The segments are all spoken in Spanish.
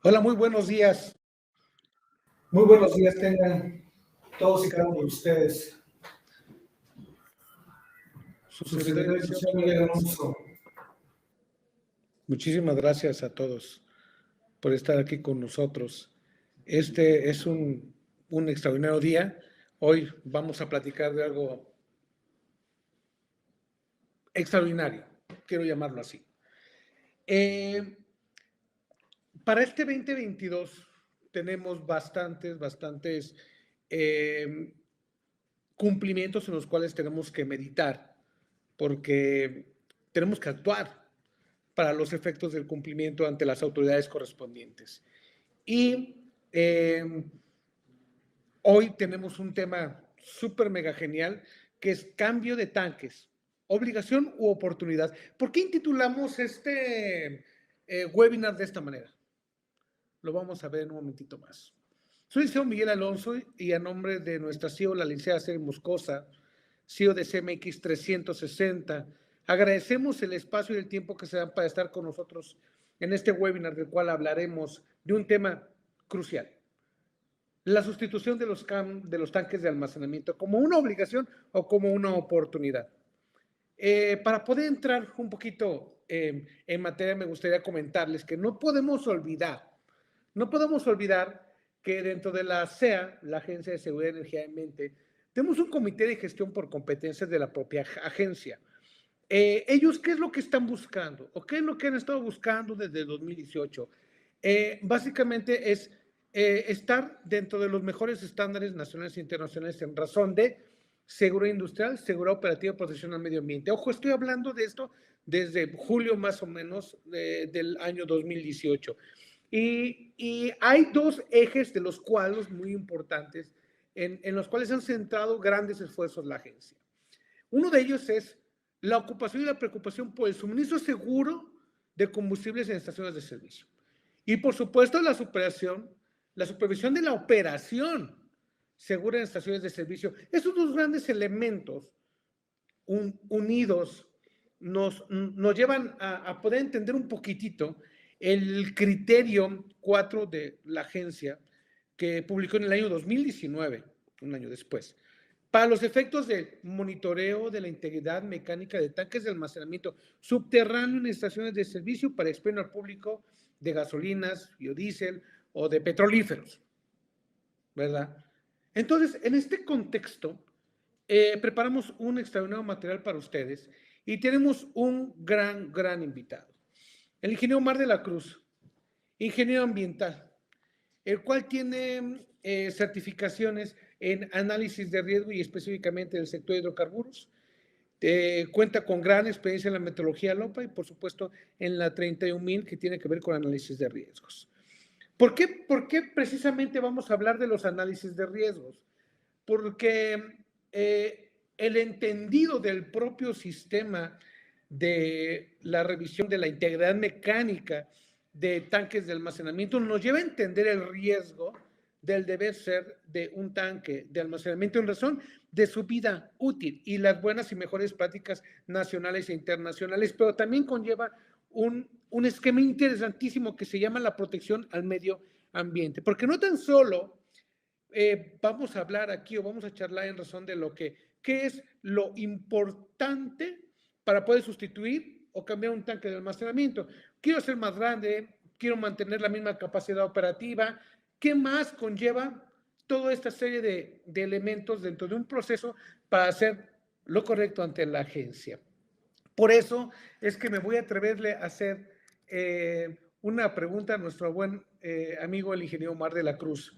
Hola, muy buenos días. Muy buenos días tengan todos y cada uno de ustedes. Su Su secretario de secretario Educación, social, Miguel Miguel Alonso. Alonso. Muchísimas gracias a todos por estar aquí con nosotros. Este es un extraordinario día. Hoy vamos a platicar de algo extraordinario, quiero llamarlo así. Para este 2022 tenemos bastantes cumplimientos en los cuales tenemos que meditar, porque tenemos que actuar para los efectos del cumplimiento ante las autoridades correspondientes. Y hoy tenemos un tema súper mega genial, que es cambio de tanques, obligación u oportunidad. ¿Por qué intitulamos este webinar de esta manera? Lo vamos a ver en un momentito más. Soy el señor Miguel Alonso y a nombre de nuestra CEO, la licenciada Celi Moscosa, CEO de CMX 360, agradecemos el espacio y el tiempo que se dan para estar con nosotros en este webinar del cual hablaremos de un tema crucial: la sustitución de los tanques de almacenamiento como una obligación o como una oportunidad. Para poder entrar un poquito en materia, me gustaría comentarles que no podemos olvidar que dentro de la ASEA, la Agencia de Seguridad y Energía de Ambiente, tenemos un comité de gestión por competencias de la propia agencia. Ellos, ¿qué es lo que están buscando? ¿O qué es lo que han estado buscando desde 2018? Básicamente es estar dentro de los mejores estándares nacionales e internacionales en razón de seguridad industrial, seguridad operativa, protección al medio ambiente. Ojo, estoy hablando de esto desde julio más o menos del año 2018. Y hay dos ejes de los cuales muy importantes en los cuales han centrado grandes esfuerzos la agencia. Uno de ellos es la ocupación y la preocupación por el suministro seguro de combustibles en estaciones de servicio. Y por supuesto la supervisión de la operación segura en estaciones de servicio. Esos dos grandes elementos unidos nos llevan a poder entender un poquitito el criterio 4 de la agencia que publicó en el año 2019, un año después, para los efectos de monitoreo de la integridad mecánica de tanques de almacenamiento subterráneo en estaciones de servicio para expendio al público de gasolinas, biodiesel o de petrolíferos, ¿verdad? Entonces, en este contexto, preparamos un extraordinario material para ustedes y tenemos un gran invitado. El ingeniero Omar de la Cruz, ingeniero ambiental, el cual tiene certificaciones en análisis de riesgo y específicamente del sector de hidrocarburos. Cuenta con gran experiencia en la metodología LOPA y por supuesto en la 31000 que tiene que ver con análisis de riesgos. ¿Por qué precisamente vamos a hablar de los análisis de riesgos? Porque el entendido del propio sistema de la revisión de la integridad mecánica de tanques de almacenamiento nos lleva a entender el riesgo del deber ser de un tanque de almacenamiento en razón de su vida útil y las buenas y mejores prácticas nacionales e internacionales, pero también conlleva un esquema interesantísimo que se llama la protección al medio ambiente, porque no tan solo vamos a hablar aquí o vamos a charlar en razón de qué es lo importante para poder sustituir o cambiar un tanque de almacenamiento. Quiero ser más grande, quiero mantener la misma capacidad operativa. ¿Qué más conlleva toda esta serie de elementos dentro de un proceso para hacer lo correcto ante la agencia? Por eso es que me voy a atreverle a hacer una pregunta a nuestro buen amigo el ingeniero Omar de la Cruz.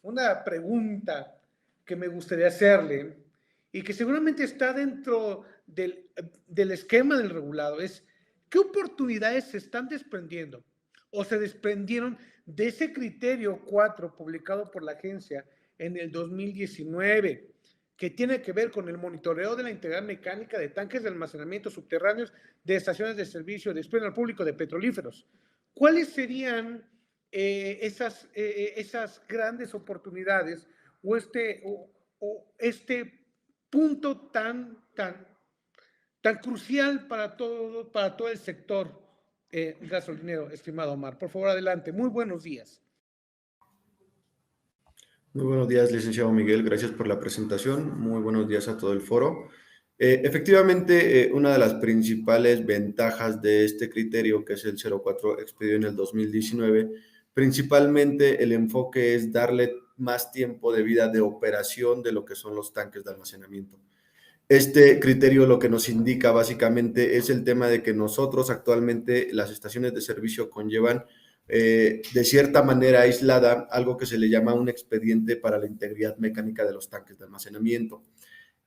Una pregunta que me gustaría hacerle y que seguramente está dentro del esquema del regulado es: ¿qué oportunidades se están desprendiendo o se desprendieron de ese criterio 4 publicado por la agencia en el 2019? Que tiene que ver con el monitoreo de la integridad mecánica de tanques de almacenamiento subterráneos de estaciones de servicio de expendio al público de petrolíferos. ¿Cuáles serían esas grandes oportunidades o este punto tan crucial para todo el sector gasolinero, estimado Omar. Por favor, adelante. Muy buenos días. Muy buenos días, licenciado Miguel. Gracias por la presentación. Muy buenos días a todo el foro. Efectivamente, una de las principales ventajas de este criterio, que es el 04 expedido en el 2019, principalmente el enfoque es darle más tiempo de vida de operación de lo que son los tanques de almacenamiento. Este criterio lo que nos indica básicamente es el tema de que nosotros actualmente las estaciones de servicio conllevan de cierta manera aislada algo que se le llama un expediente para la integridad mecánica de los tanques de almacenamiento.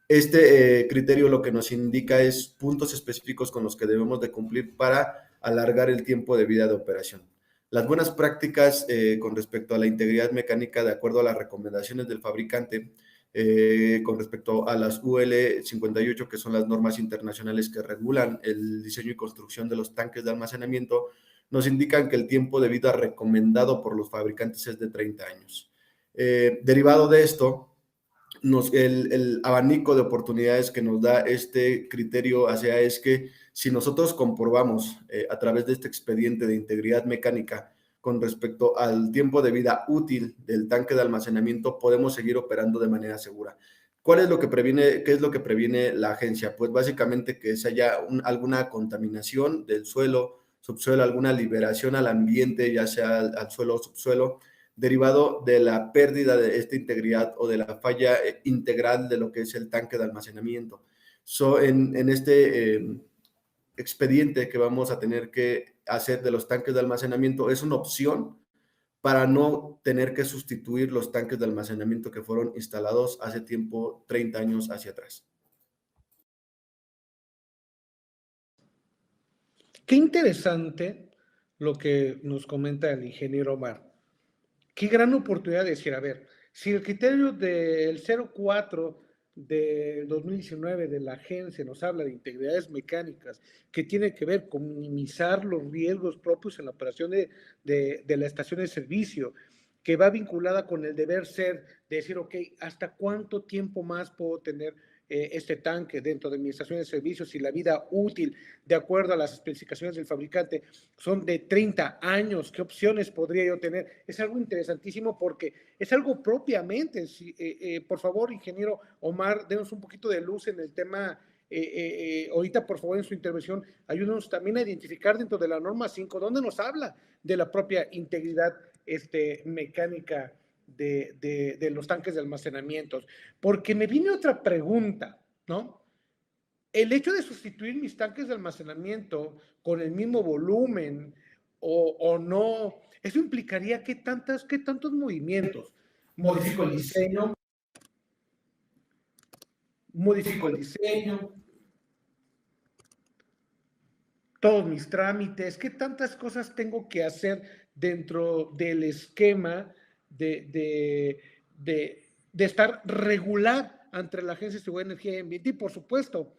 Este criterio lo que nos indica es puntos específicos con los que debemos de cumplir para alargar el tiempo de vida de operación. Las buenas prácticas con respecto a la integridad mecánica, de acuerdo a las recomendaciones del fabricante, con respecto a las UL 58, que son las normas internacionales que regulan el diseño y construcción de los tanques de almacenamiento, nos indican que el tiempo de vida recomendado por los fabricantes es de 30 años. Derivado de esto, el abanico de oportunidades que nos da este criterio hacia es que si nosotros comprobamos a través de este expediente de integridad mecánica con respecto al tiempo de vida útil del tanque de almacenamiento, podemos seguir operando de manera segura. ¿Cuál es lo que previene, qué es lo que previene la agencia? Pues básicamente que se haya alguna contaminación del suelo, subsuelo, alguna liberación al ambiente, ya sea al suelo o subsuelo, derivado de la pérdida de esta integridad o de la falla integral de lo que es el tanque de almacenamiento. En este expediente que vamos a tener que hacer de los tanques de almacenamiento es una opción para no tener que sustituir los tanques de almacenamiento que fueron instalados hace tiempo, 30 años hacia atrás. Qué interesante lo que nos comenta el ingeniero Omar. Qué gran oportunidad de decir, a ver, si el criterio del 04 de 2019 de la agencia nos habla de integridades mecánicas que tiene que ver con minimizar los riesgos propios en la operación de la estación de servicio, que va vinculada con el deber ser de decir, ok, ¿hasta cuánto tiempo más puedo tener este tanque dentro de mi estación de servicio si la vida útil, de acuerdo a las especificaciones del fabricante, son de 30 años? ¿Qué opciones podría yo tener? Es algo interesantísimo porque es algo propiamente, por favor, ingeniero Omar, denos un poquito de luz en el tema. Ahorita, por favor, en su intervención, ayúdenos también a identificar dentro de la norma 5, donde nos habla de la propia integridad mecánica de los tanques de almacenamiento. Porque me viene otra pregunta, ¿no? El hecho de sustituir mis tanques de almacenamiento con el mismo volumen o no, eso implicaría qué tantos movimientos. Modifico el diseño, todos mis trámites, qué tantas cosas tengo que hacer dentro del esquema de estar regular ante la Agencia de Seguridad de Energía y Ambiente y, por supuesto,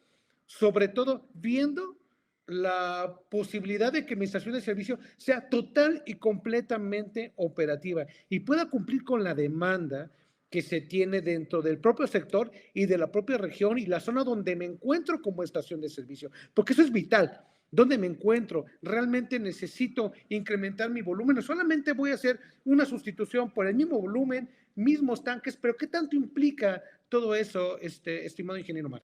sobre todo viendo la posibilidad de que mi estación de servicio sea total y completamente operativa y pueda cumplir con la demanda que se tiene dentro del propio sector y de la propia región y la zona donde me encuentro como estación de servicio, porque eso es vital. ¿Dónde me encuentro? ¿Realmente necesito incrementar mi volumen? ¿O solamente voy a hacer una sustitución por el mismo volumen, mismos tanques? Pero ¿qué tanto implica todo eso, estimado ingeniero Mar?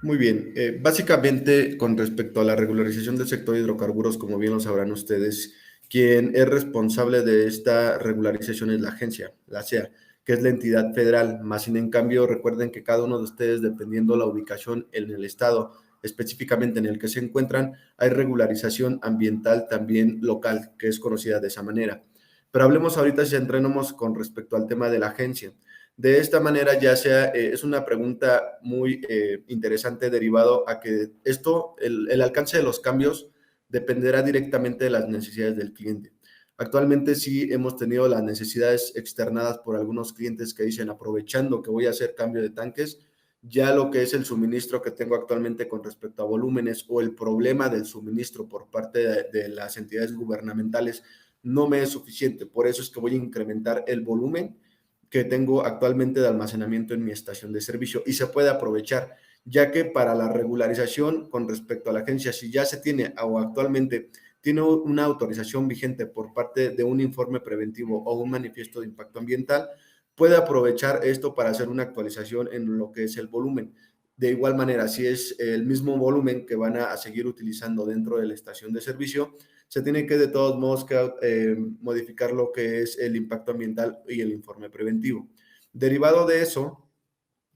Muy bien. Básicamente, con respecto a la regularización del sector de hidrocarburos, como bien lo sabrán ustedes, quien es responsable de esta regularización es la agencia, la ASEA, que es la entidad federal. Más sin en cambio, recuerden que cada uno de ustedes, dependiendo la ubicación en el estado, específicamente en el que se encuentran, hay regularización ambiental también local, que es conocida de esa manera. Pero hablemos ahorita, si entrenamos con respecto al tema de la agencia. De esta manera, ya sea, es una pregunta muy interesante derivado a que el alcance de los cambios dependerá directamente de las necesidades del cliente. Actualmente sí hemos tenido las necesidades externadas por algunos clientes que dicen, aprovechando que voy a hacer cambio de tanques, ya lo que es el suministro que tengo actualmente con respecto a volúmenes o el problema del suministro por parte de las entidades gubernamentales no me es suficiente. Por eso es que voy a incrementar el volumen que tengo actualmente de almacenamiento en mi estación de servicio y se puede aprovechar, ya que para la regularización con respecto a la agencia, si ya se tiene o actualmente tiene una autorización vigente por parte de un informe preventivo o un manifiesto de impacto ambiental, puede aprovechar esto para hacer una actualización en lo que es el volumen. De igual manera, si es el mismo volumen que van a seguir utilizando dentro de la estación de servicio, se tiene que de todos modos modificar lo que es el impacto ambiental y el informe preventivo. Derivado de eso,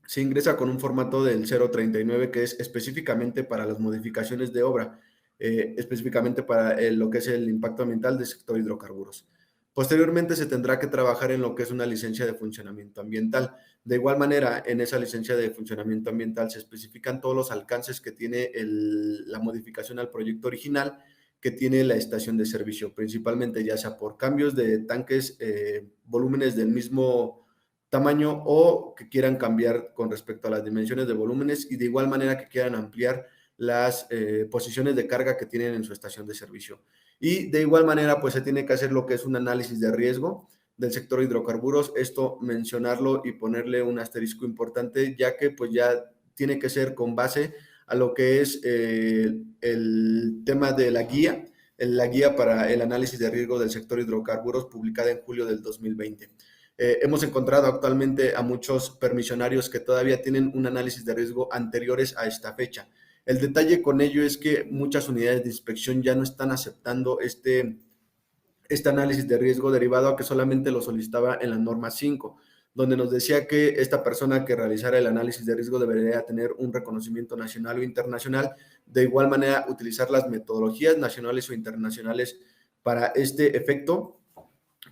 se ingresa con un formato del 039 que es específicamente para las modificaciones de obra, específicamente para lo que es el impacto ambiental del sector hidrocarburos. Posteriormente se tendrá que trabajar en lo que es una licencia de funcionamiento ambiental. De igual manera, en esa licencia de funcionamiento ambiental se especifican todos los alcances que tiene la modificación al proyecto original que tiene la estación de servicio, principalmente ya sea por cambios de tanques, volúmenes del mismo tamaño o que quieran cambiar con respecto a las dimensiones de volúmenes y de igual manera que quieran ampliar las posiciones de carga que tienen en su estación de servicio. Y de igual manera, pues se tiene que hacer lo que es un análisis de riesgo del sector hidrocarburos, esto mencionarlo y ponerle un asterisco importante, ya que pues ya tiene que ser con base a lo que es el tema de la guía para el análisis de riesgo del sector hidrocarburos publicada en julio del 2020. Hemos encontrado actualmente a muchos permisionarios que todavía tienen un análisis de riesgo anteriores a esta fecha. El detalle con ello es que muchas unidades de inspección ya no están aceptando este análisis de riesgo derivado a que solamente lo solicitaba en la norma 5, donde nos decía que esta persona que realizara el análisis de riesgo debería tener un reconocimiento nacional o internacional, de igual manera utilizar las metodologías nacionales o internacionales para este efecto,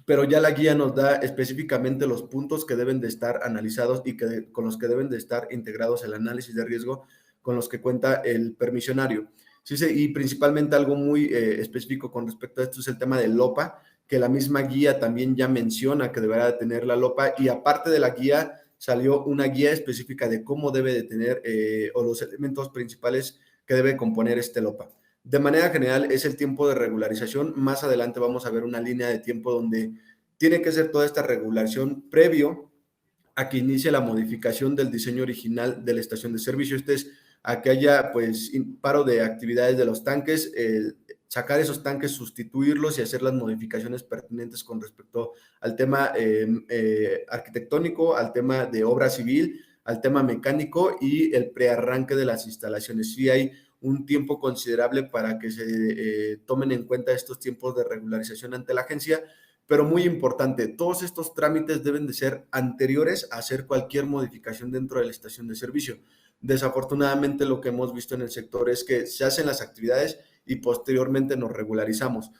pero ya la guía nos da específicamente los puntos que deben de estar analizados y con los que deben de estar integrados el análisis de riesgo con los que cuenta el permisionario. Sí, y principalmente algo muy específico con respecto a esto es el tema del LOPA, que la misma guía también ya menciona que deberá de tener la LOPA y aparte de la guía salió una guía específica de cómo debe de tener o los elementos principales que debe componer este LOPA. De manera general es el tiempo de regularización. Más adelante vamos a ver una línea de tiempo donde tiene que ser toda esta regulación previo a que inicie la modificación del diseño original de la estación de servicio. Este es a que haya pues paro de actividades de los tanques, sacar esos tanques, sustituirlos y hacer las modificaciones pertinentes con respecto al tema arquitectónico, al tema de obra civil, al tema mecánico y el prearranque de las instalaciones. Sí hay un tiempo considerable para que se tomen en cuenta estos tiempos de regularización ante la agencia, pero muy importante, todos estos trámites deben de ser anteriores a hacer cualquier modificación dentro de la estación de servicio. Desafortunadamente lo que hemos visto en el sector es que se hacen las actividades y posteriormente nos regularizamos.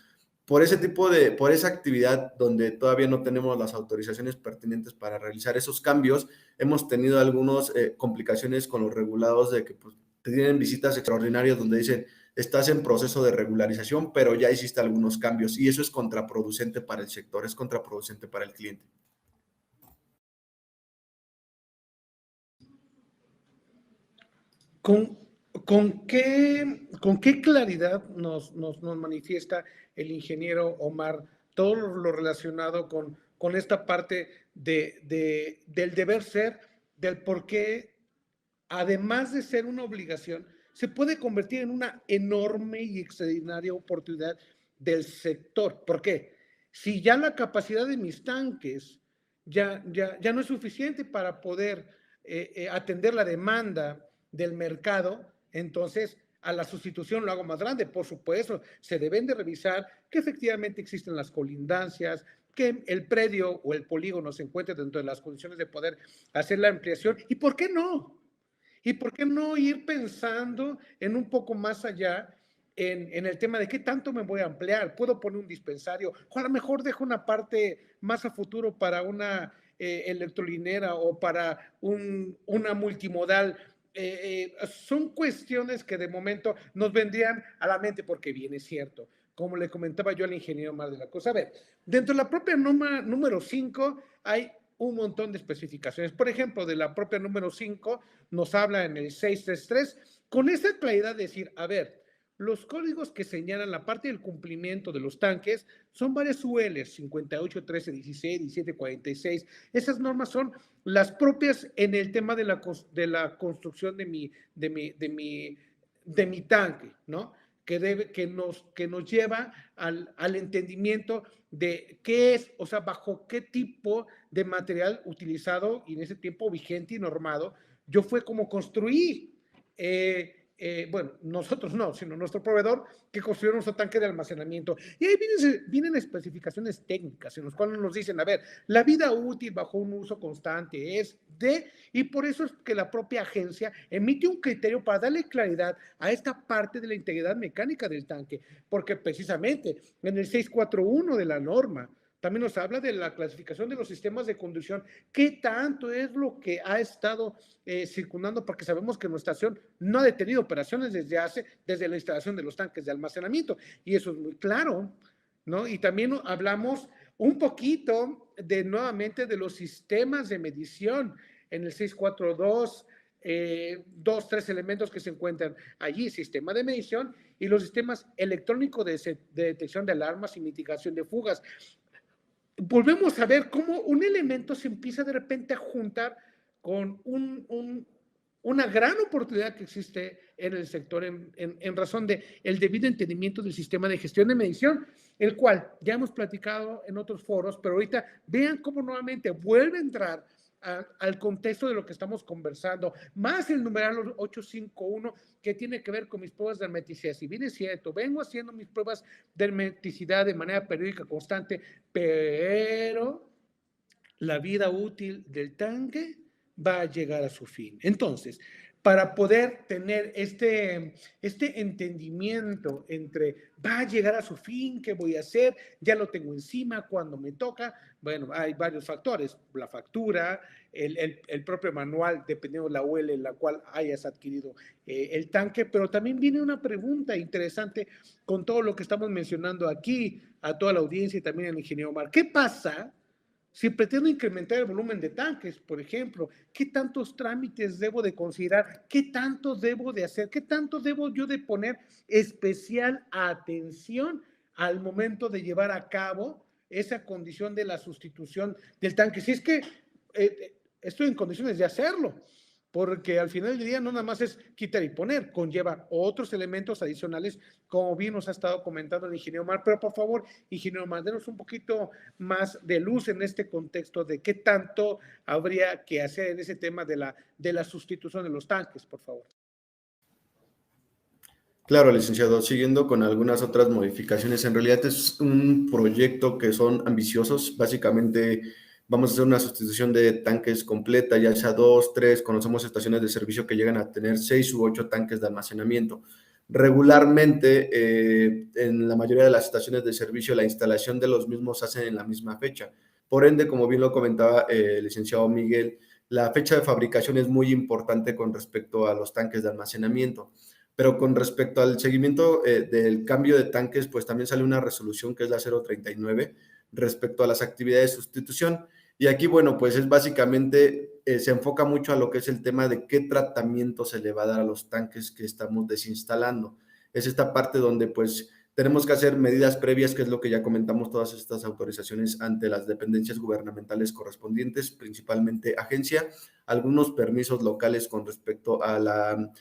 Por esa actividad donde todavía no tenemos las autorizaciones pertinentes para realizar esos cambios, hemos tenido algunas complicaciones con los regulados de que pues, tienen visitas extraordinarias donde dicen estás en proceso de regularización, pero ya hiciste algunos cambios y eso es contraproducente para el sector, es contraproducente para el cliente. ¿Con qué claridad nos manifiesta el ingeniero Omar todo lo relacionado con esta parte del deber ser, del por qué, además de ser una obligación, se puede convertir en una enorme y extraordinaria oportunidad del sector? ¿Por qué? Si ya la capacidad de mis tanques ya no es suficiente para poder atender la demanda del mercado, entonces a la sustitución lo hago más grande. Por supuesto, se deben de revisar que efectivamente existen las colindancias, que el predio o el polígono se encuentre dentro de las condiciones de poder hacer la ampliación. ¿Y por qué no? ¿Y por qué no ir pensando en un poco más allá en el tema de qué tanto me voy a ampliar? ¿Puedo poner un dispensario? O a lo mejor dejo una parte más a futuro para una electrolinera o para una multimodal. Son cuestiones que de momento nos vendrían a la mente porque bien es cierto. Como le comentaba yo al ingeniero Mar de la Cosa. A ver, dentro de la propia norma número 5 hay un montón de especificaciones. Por ejemplo, de la propia número 5 nos habla en el 633 con esa claridad de decir, a ver, Los códigos que señalan la parte del cumplimiento de los tanques son varias ULs, 58, 13, 16, 17, 46. Esas normas son las propias en el tema de la construcción de mi tanque, ¿no? Que nos lleva al entendimiento de qué es, o sea, bajo qué tipo de material utilizado y en ese tiempo vigente y normado, yo fue como construí. Bueno, nosotros no, sino nuestro proveedor que construyó nuestro tanque de almacenamiento. Y ahí vienen especificaciones técnicas en las cuales nos dicen, a ver, la vida útil bajo un uso constante es de, y por eso es que la propia agencia emite un criterio para darle claridad a esta parte de la integridad mecánica del tanque, porque precisamente en el 641 de la norma, también nos habla de la clasificación de los sistemas de conducción, qué tanto es lo que ha estado circundando, porque sabemos que nuestra estación no ha detenido operaciones desde la instalación de los tanques de almacenamiento, y eso es muy claro, ¿no? Y también hablamos un poquito nuevamente de los sistemas de medición en el 642, tres elementos que se encuentran allí, sistema de medición y los sistemas electrónicos de detección de alarmas y mitigación de fugas. Volvemos a ver cómo un elemento se empieza de repente a juntar con una gran oportunidad que existe en el sector en razón de el debido entendimiento del sistema de gestión de medición, el cual ya hemos platicado en otros foros, pero ahorita vean cómo nuevamente vuelve a entrar al contexto de lo que estamos conversando, más el numeral 851 que tiene que ver con mis pruebas de hermeticidad. Si bien es cierto, vengo haciendo mis pruebas de hermeticidad de manera periódica constante, pero la vida útil del tanque va a llegar a su fin. Entonces, para poder tener este entendimiento entre va a llegar a su fin, qué voy a hacer, ya lo tengo encima, cuando me toca, bueno, hay varios factores, la factura, el propio manual, dependiendo de la UL en la cual hayas adquirido el tanque, pero también viene una pregunta interesante con todo lo que estamos mencionando aquí, a toda la audiencia y también al ingeniero Omar. ¿Qué pasa si pretendo incrementar el volumen de tanques, por ejemplo? ¿Qué tantos trámites debo de considerar? ¿Qué tanto debo de hacer? ¿Qué tanto debo yo de poner especial atención al momento de llevar a cabo esa condición de la sustitución del tanque? Si es que estoy en condiciones de hacerlo, porque al final del día no nada más es quitar y poner, conlleva otros elementos adicionales, como bien nos ha estado comentando el ingeniero Omar. Pero por favor, ingeniero Omar, denos un poquito más de luz en este contexto de qué tanto habría que hacer en ese tema de la sustitución de los tanques, por favor. Claro, licenciado, siguiendo con algunas otras modificaciones, en realidad es un proyecto que son ambiciosos. Básicamente vamos a hacer una sustitución de tanques completa, ya sea 2, 3, conocemos estaciones de servicio que llegan a tener 6 u 8 tanques de almacenamiento. Regularmente, en la mayoría de las estaciones de servicio, la instalación de los mismos se hace en la misma fecha. Por ende, como bien lo comentaba el licenciado Miguel, la fecha de fabricación es muy importante con respecto a los tanques de almacenamiento. Pero con respecto al seguimiento del cambio de tanques, pues también sale una resolución que es la 039 respecto a las actividades de sustitución. Y aquí, bueno, pues es básicamente, se enfoca mucho a lo que es el tema de qué tratamiento se le va a dar a los tanques que estamos desinstalando. Es esta parte donde pues tenemos que hacer medidas previas, que es lo que ya comentamos, todas estas autorizaciones ante las dependencias gubernamentales correspondientes, principalmente agencia, algunos permisos locales con respecto a la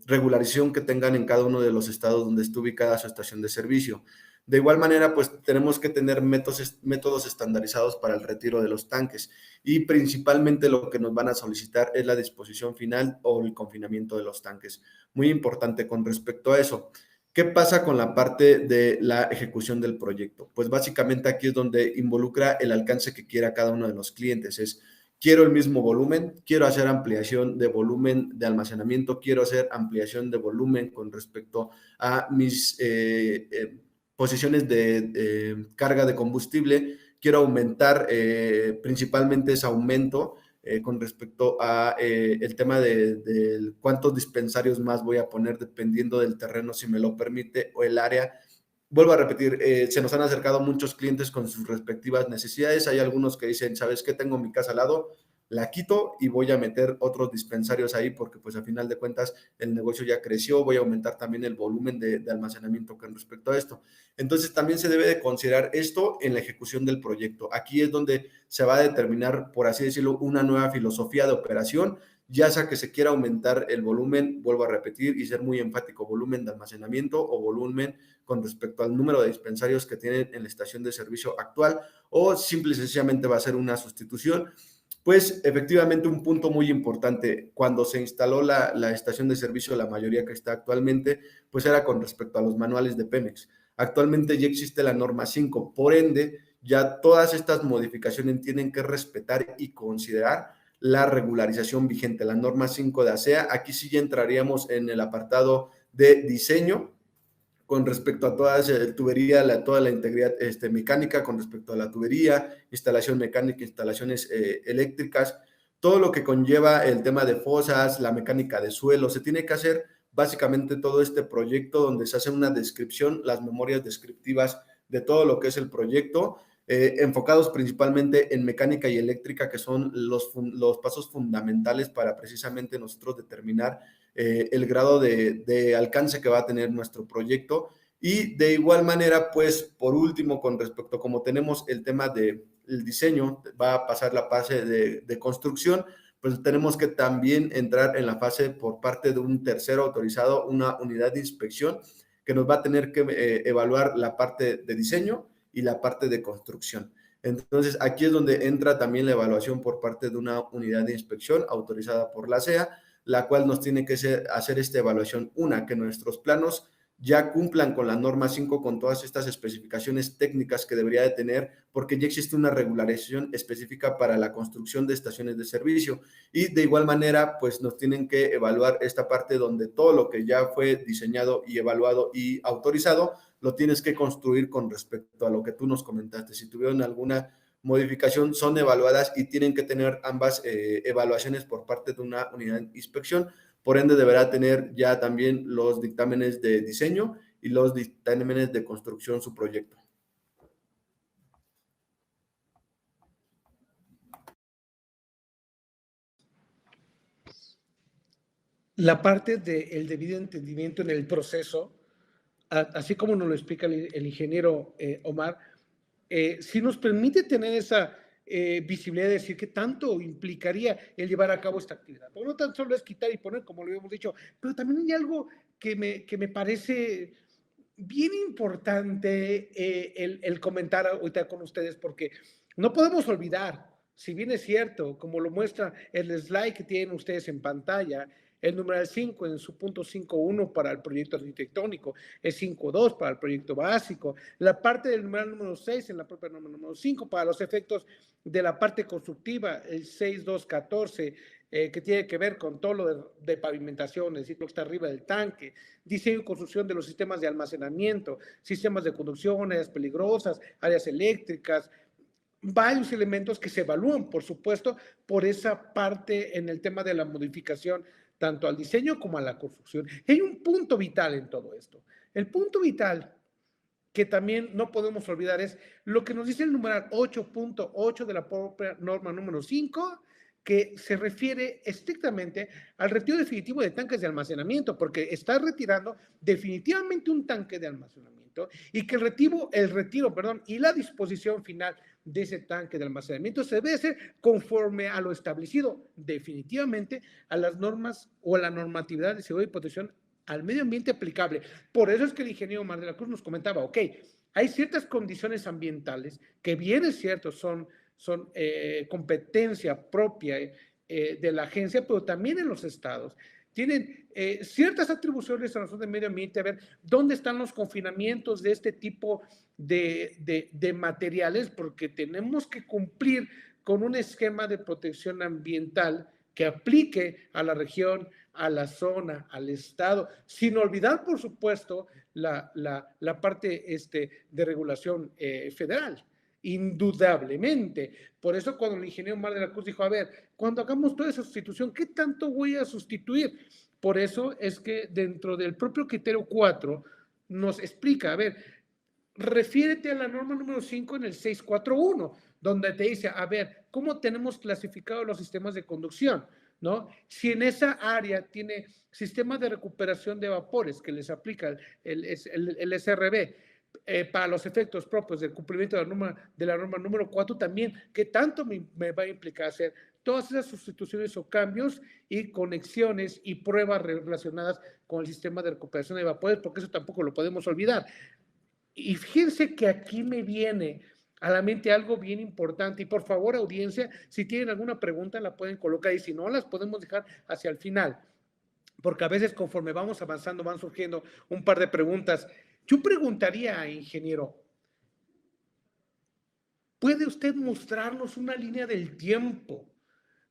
regularización que tengan en cada uno de los estados donde esté ubicada su estación de servicio. De igual manera, pues tenemos que tener métodos estandarizados para el retiro de los tanques y principalmente lo que nos van a solicitar es la disposición final o el confinamiento de los tanques. Muy importante con respecto a eso. ¿Qué pasa con la parte de la ejecución del proyecto? Pues básicamente aquí es donde involucra el alcance que quiera cada uno de los clientes. Es quiero el mismo volumen, quiero hacer ampliación de volumen de almacenamiento, quiero hacer ampliación de volumen con respecto a mis posiciones de carga de combustible, quiero aumentar principalmente ese aumento con respecto a el tema de cuántos dispensarios más voy a poner dependiendo del terreno, si me lo permite, o el área. Vuelvo a repetir, se nos han acercado muchos clientes con sus respectivas necesidades. Hay algunos que dicen, ¿sabes qué? Tengo mi casa al lado, la quito y voy a meter otros dispensarios ahí porque pues a final de cuentas el negocio ya creció, voy a aumentar también el volumen de almacenamiento con respecto a esto. Entonces también se debe de considerar esto en la ejecución del proyecto. Aquí es donde se va a determinar, por así decirlo, una nueva filosofía de operación, ya sea que se quiera aumentar el volumen, vuelvo a repetir y ser muy enfático, volumen de almacenamiento o volumen con respecto al número de dispensarios que tienen en la estación de servicio actual, o simple y sencillamente va a ser una sustitución. Pues efectivamente un punto muy importante, cuando se instaló la estación de servicio, la mayoría que está actualmente, pues era con respecto a los manuales de Pemex. Actualmente ya existe la norma 5, por ende, ya todas estas modificaciones tienen que respetar y considerar la regularización vigente, la norma 5 de ASEA. Aquí sí ya entraríamos en el apartado de diseño con respecto a toda la tubería, toda la integridad mecánica, con respecto a la tubería, instalación mecánica, instalaciones eléctricas, todo lo que conlleva el tema de fosas, la mecánica de suelo. Se tiene que hacer básicamente todo este proyecto donde se hace una descripción, las memorias descriptivas de todo lo que es el proyecto, enfocados principalmente en mecánica y eléctrica, que son los pasos fundamentales para precisamente nosotros determinar el grado de alcance que va a tener nuestro proyecto. Y de igual manera, pues por último, con respecto, como tenemos el tema del diseño, va a pasar la fase de construcción, pues tenemos que también entrar en la fase por parte de un tercero autorizado, una unidad de inspección, que nos va a tener que evaluar la parte de diseño y la parte de construcción. Entonces, aquí es donde entra también la evaluación por parte de una unidad de inspección autorizada por la SEA, la cual nos tiene que hacer esta evaluación. Una, que nuestros planos ya cumplan con la norma 5, con todas estas especificaciones técnicas que debería de tener, porque ya existe una regularización específica para la construcción de estaciones de servicio. Y de igual manera, pues nos tienen que evaluar esta parte donde todo lo que ya fue diseñado y evaluado y autorizado, lo tienes que construir con respecto a lo que tú nos comentaste. Si tuvieron alguna modificación, son evaluadas y tienen que tener ambas evaluaciones por parte de una unidad de inspección. Por ende, deberá tener ya también los dictámenes de diseño y los dictámenes de construcción su proyecto. La parte del debido entendimiento en el proceso, así como nos lo explica el ingeniero Omar, sí nos permite tener esa visibilidad de decir qué tanto implicaría el llevar a cabo esta actividad. Porque no tan solo es quitar y poner, como lo habíamos dicho, pero también hay algo que me parece bien importante el comentar ahorita con ustedes, porque no podemos olvidar, si bien es cierto, como lo muestra el slide que tienen ustedes en pantalla, el numeral 5 en su punto 5.1 para el proyecto arquitectónico, el 5.2 para el proyecto básico, la parte del numeral número 6 en la propia norma número 5 para los efectos de la parte constructiva, el 6.2.14, que tiene que ver con todo lo de pavimentación, es decir, lo que está arriba del tanque, diseño y construcción de los sistemas de almacenamiento, sistemas de conducción, áreas peligrosas, áreas eléctricas, varios elementos que se evalúan, por supuesto, por esa parte en el tema de la modificación, tanto al diseño como a la construcción. Y hay un punto vital en todo esto. El punto vital que también no podemos olvidar es lo que nos dice el numeral 8.8 de la propia norma número 5, que se refiere estrictamente al retiro definitivo de tanques de almacenamiento, porque está retirando definitivamente un tanque de almacenamiento y que el retiro y la disposición final de ese tanque de almacenamiento se debe hacer conforme a lo establecido definitivamente a las normas o a la normatividad de seguridad y protección al medio ambiente aplicable. Por eso es que el ingeniero Omar de la Cruz nos comentaba, ok, hay ciertas condiciones ambientales que bien es cierto son competencia propia de la agencia, pero también en los estados. Tienen ciertas atribuciones a nosotros de medio ambiente, a ver dónde están los confinamientos de este tipo de materiales, porque tenemos que cumplir con un esquema de protección ambiental que aplique a la región, a la zona, al estado, sin olvidar, por supuesto, la parte de regulación federal. Indudablemente. Por eso cuando el ingeniero Omar de la Cruz dijo, a ver, cuando hagamos toda esa sustitución, ¿qué tanto voy a sustituir? Por eso es que dentro del propio criterio 4 nos explica, a ver, refiérete a la norma número 5 en el 641, donde te dice, a ver, cómo tenemos clasificados los sistemas de conducción, ¿no? Si en esa área tiene sistemas de recuperación de vapores que les aplica el SRB, para los efectos propios del cumplimiento de la norma número 4 también, ¿qué tanto me va a implicar hacer todas esas sustituciones o cambios y conexiones y pruebas relacionadas con el sistema de recuperación de vapores? Porque eso tampoco lo podemos olvidar. Y fíjense que aquí me viene a la mente algo bien importante, y por favor, audiencia, si tienen alguna pregunta la pueden colocar, y si no, las podemos dejar hacia el final, porque a veces conforme vamos avanzando van surgiendo un par de preguntas. Yo preguntaría, ingeniero, ¿puede usted mostrarnos una línea del tiempo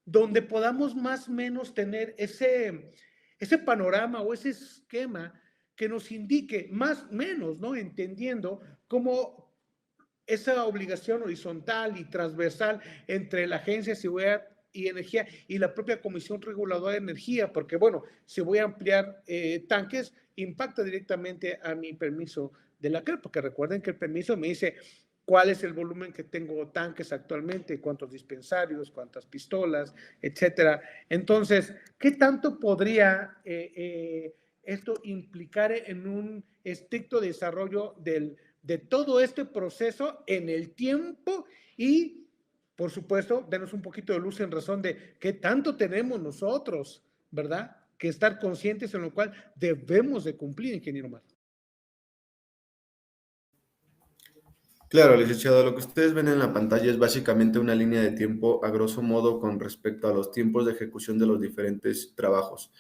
donde podamos más o menos tener ese panorama o ese esquema que nos indique más o menos, ¿no? Entendiendo cómo esa obligación horizontal y transversal entre la Agencia de Seguridad y Energía y la propia Comisión Reguladora de Energía, porque bueno, si voy a ampliar tanques, impacta directamente a mi permiso de la CRE, porque recuerden que el permiso me dice cuál es el volumen que tengo tanques actualmente, cuántos dispensarios, cuántas pistolas, etcétera. Entonces, ¿qué tanto podría esto implicar en un estricto desarrollo de todo este proceso en el tiempo? Y, por supuesto, denos un poquito de luz en razón de qué tanto tenemos nosotros, ¿verdad? Que estar conscientes en lo cual debemos de cumplir, ingeniero Mar. Claro, licenciado, lo que ustedes ven en la pantalla es básicamente una línea de tiempo a grosso modo con respecto a los tiempos de ejecución de los diferentes trabajos.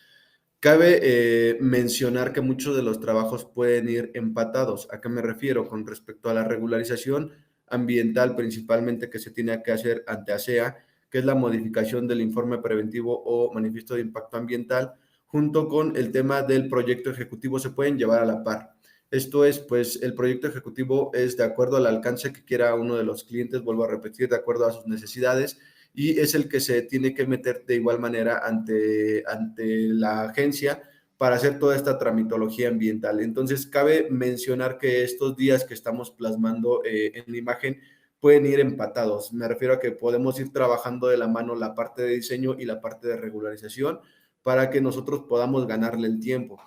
Cabe mencionar que muchos de los trabajos pueden ir empatados. ¿A qué me refiero? Con respecto a la regularización ambiental, principalmente que se tiene que hacer ante ASEA, que es la modificación del informe preventivo o manifiesto de impacto ambiental, junto con el tema del proyecto ejecutivo, se pueden llevar a la par. Esto es, pues, el proyecto ejecutivo es de acuerdo al alcance que quiera uno de los clientes, vuelvo a repetir, de acuerdo a sus necesidades, y es el que se tiene que meter de igual manera ante la agencia para hacer toda esta tramitología ambiental. Entonces, cabe mencionar que estos días que estamos plasmando en la imagen pueden ir empatados. Me refiero a que podemos ir trabajando de la mano la parte de diseño y la parte de regularización para que nosotros podamos ganarle el tiempo.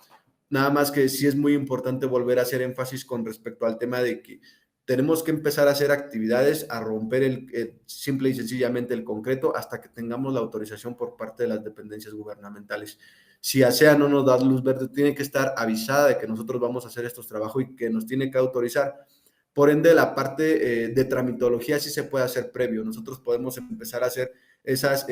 Nada más que sí es muy importante volver a hacer énfasis con respecto al tema de que tenemos que empezar a hacer actividades, a romper simple y sencillamente el concreto hasta que tengamos la autorización por parte de las dependencias gubernamentales. Si ASEA no nos da luz verde, tiene que estar avisada de que nosotros vamos a hacer estos trabajos y que nos tiene que autorizar. Por ende, la parte de tramitología sí se puede hacer previo. Nosotros podemos empezar a hacer esas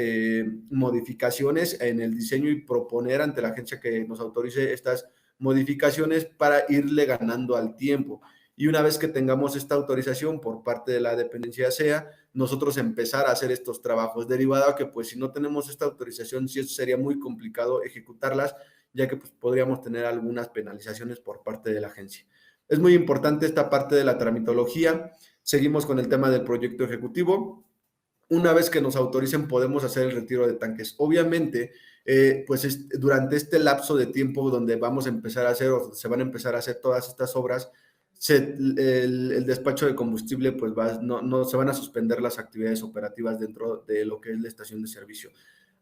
modificaciones en el diseño y proponer ante la agencia que nos autorice estas modificaciones para irle ganando al tiempo. Y una vez que tengamos esta autorización por parte de la dependencia SEA, nosotros empezar a hacer estos trabajos, derivado a que pues si no tenemos esta autorización, sí sería muy complicado ejecutarlas, ya que pues, podríamos tener algunas penalizaciones por parte de la agencia. Es muy importante esta parte de la tramitología. Seguimos con el tema del proyecto ejecutivo. Una vez que nos autoricen, podemos hacer el retiro de tanques. Obviamente, pues durante este lapso de tiempo donde vamos a empezar a hacer o se van a empezar a hacer todas estas obras, el despacho de combustible, pues no se van a suspender las actividades operativas dentro de lo que es la estación de servicio.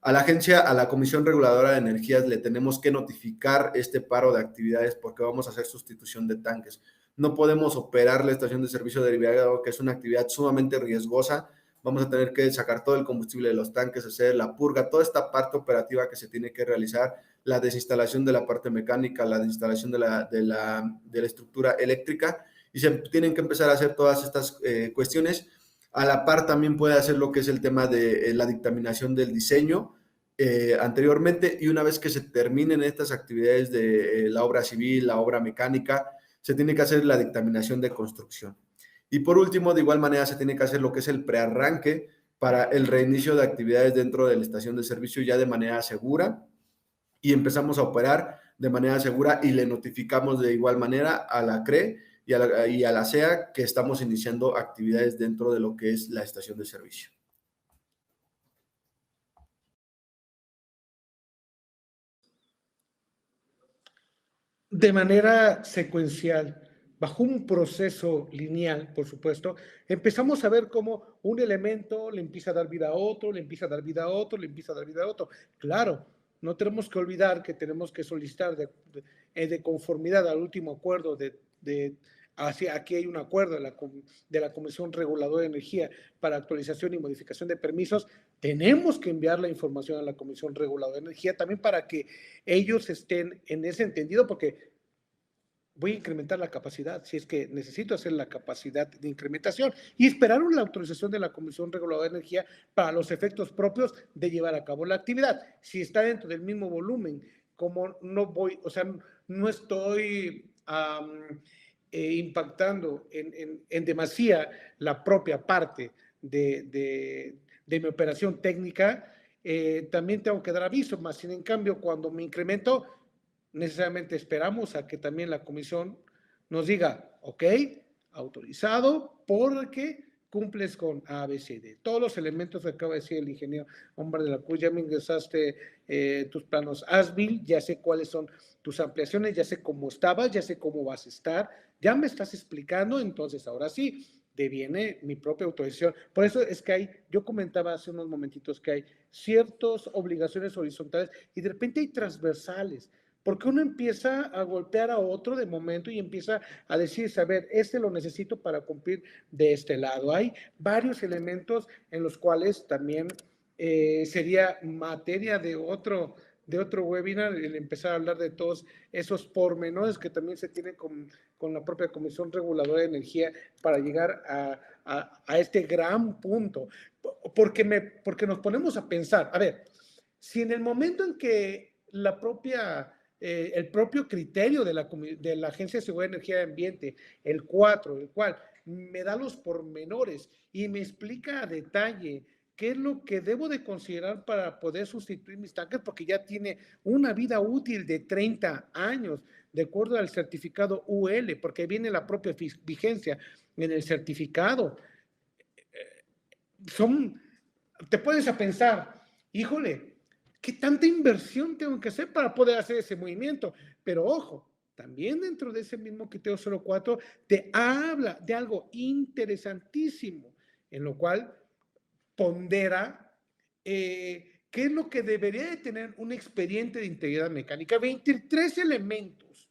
A la agencia, a la Comisión Reguladora de Energías, le tenemos que notificar este paro de actividades porque vamos a hacer sustitución de tanques. No podemos operar la estación de servicio derivado, que es una actividad sumamente riesgosa. Vamos a tener que sacar todo el combustible de los tanques, hacer la purga, toda esta parte operativa que se tiene que realizar, la desinstalación de la parte mecánica, la desinstalación de la estructura eléctrica, y se tienen que empezar a hacer todas estas cuestiones. A la par también puede hacer lo que es el tema de la dictaminación del diseño anteriormente, y una vez que se terminen estas actividades de la obra civil, la obra mecánica, se tiene que hacer la dictaminación de construcción. Y por último, de igual manera, se tiene que hacer lo que es el prearranque para el reinicio de actividades dentro de la estación de servicio ya de manera segura, y empezamos a operar de manera segura y le notificamos de igual manera a la CRE y a la SEA que estamos iniciando actividades dentro de lo que es la estación de servicio. De manera secuencial, bajo un proceso lineal, por supuesto, empezamos a ver cómo un elemento le empieza a dar vida a otro, le empieza a dar vida a otro, le empieza a dar vida a otro. Claro, no tenemos que olvidar que tenemos que solicitar de conformidad al último acuerdo aquí hay un acuerdo de la Comisión Reguladora de Energía para actualización y modificación de permisos. Tenemos que enviar la información a la Comisión Reguladora de Energía también para que ellos estén en ese entendido, porque voy a incrementar la capacidad, si es que necesito hacer la capacidad de incrementación y esperar la autorización de la Comisión Reguladora de Energía para los efectos propios de llevar a cabo la actividad. Si está dentro del mismo volumen, como no voy, o sea, no estoy impactando en demasía la propia parte de mi operación técnica, también tengo que dar aviso, más sin en cambio, cuando me incremento, necesariamente esperamos a que también la comisión nos diga, ok, autorizado porque cumples con A, B, C, D. Todos los elementos que acaba de decir el ingeniero Omar de la Cruz, ya me ingresaste tus planos ASBIL, ya sé cuáles son tus ampliaciones, ya sé cómo estabas, ya sé cómo vas a estar, ya me estás explicando, entonces ahora sí, deviene mi propia autorización. Por eso es que yo comentaba hace unos momentitos que hay ciertas obligaciones horizontales y de repente hay transversales, porque uno empieza a golpear a otro de momento y empieza a decir, a ver, lo necesito para cumplir de este lado. Hay varios elementos en los cuales también sería materia de otro webinar, el empezar a hablar de todos esos pormenores que también se tienen con la propia Comisión Reguladora de Energía para llegar a este gran punto. Porque nos ponemos a pensar, a ver, si en el momento en que el propio criterio de la Agencia de Seguridad de Energía y Ambiente, el 4, el cual me da los pormenores y me explica a detalle qué es lo que debo de considerar para poder sustituir mis tanques, porque ya tiene una vida útil de 30 años, de acuerdo al certificado UL, porque viene la propia vigencia en el certificado. Te puedes a pensar, híjole, ¿qué tanta inversión tengo que hacer para poder hacer ese movimiento? Pero ojo, también dentro de ese mismo criterio 04 te habla de algo interesantísimo, en lo cual pondera qué es lo que debería de tener un expediente de integridad mecánica. 23 elementos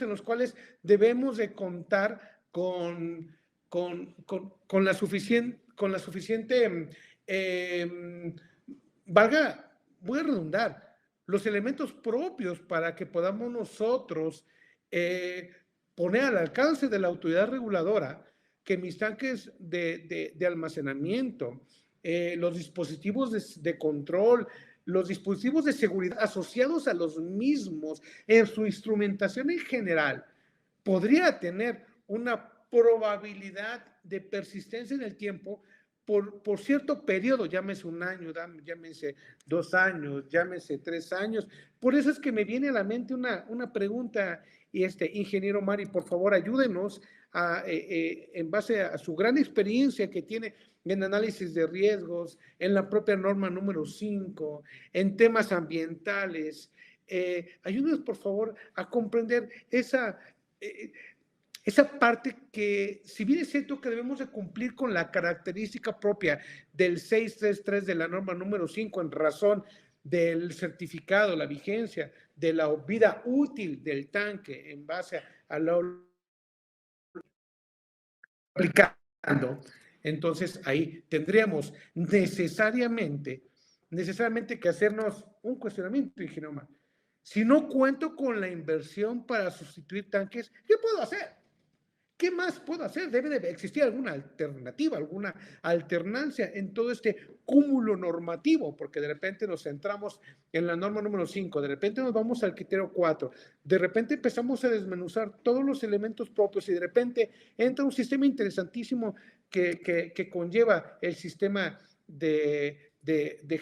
en los cuales debemos de contar con la suficiente, voy a redundar, los elementos propios para que podamos nosotros poner al alcance de la autoridad reguladora que mis tanques de almacenamiento, los dispositivos de control, los dispositivos de seguridad asociados a los mismos en su instrumentación en general, podría tener una probabilidad de persistencia en el tiempo por cierto periodo, llámese un año, llámese 2 años, llámese 3 años. Por eso es que me viene a la mente una pregunta, y ingeniero Mari, por favor, ayúdenos en base a su gran experiencia que tiene en análisis de riesgos, en la propia norma número 5, en temas ambientales. Ayúdenos, por favor, a comprender esa parte que, si bien es cierto que debemos de cumplir con la característica propia del 633 de la norma número 5 en razón del certificado, la vigencia, de la vida útil del tanque en base a la aplicando, entonces ahí tendríamos necesariamente que hacernos un cuestionamiento, ingeniero Omar. Si no cuento con la inversión para sustituir tanques, ¿qué puedo hacer? ¿Qué más puedo hacer? Debe de existir alguna alternativa, alguna alternancia en todo este cúmulo normativo, porque de repente nos centramos en la norma número 5, de repente nos vamos al criterio 4, de repente empezamos a desmenuzar todos los elementos propios y de repente entra un sistema interesantísimo que conlleva el sistema de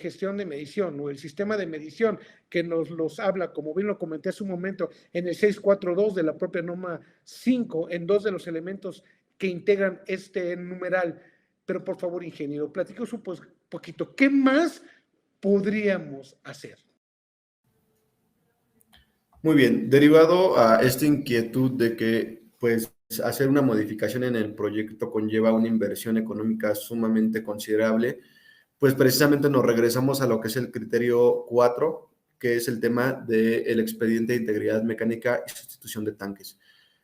gestión de medición o el sistema de medición que nos los habla, como bien lo comenté hace un momento, en el 642 de la propia norma 5, en 2 de los elementos que integran este numeral. Pero por favor, ingeniero, platícanos un poquito, ¿qué más podríamos hacer? Muy bien, derivado a esta inquietud de que pues hacer una modificación en el proyecto conlleva una inversión económica sumamente considerable, pues precisamente nos regresamos a lo que es el criterio 4, que es el tema del expediente de integridad mecánica y sustitución de tanques.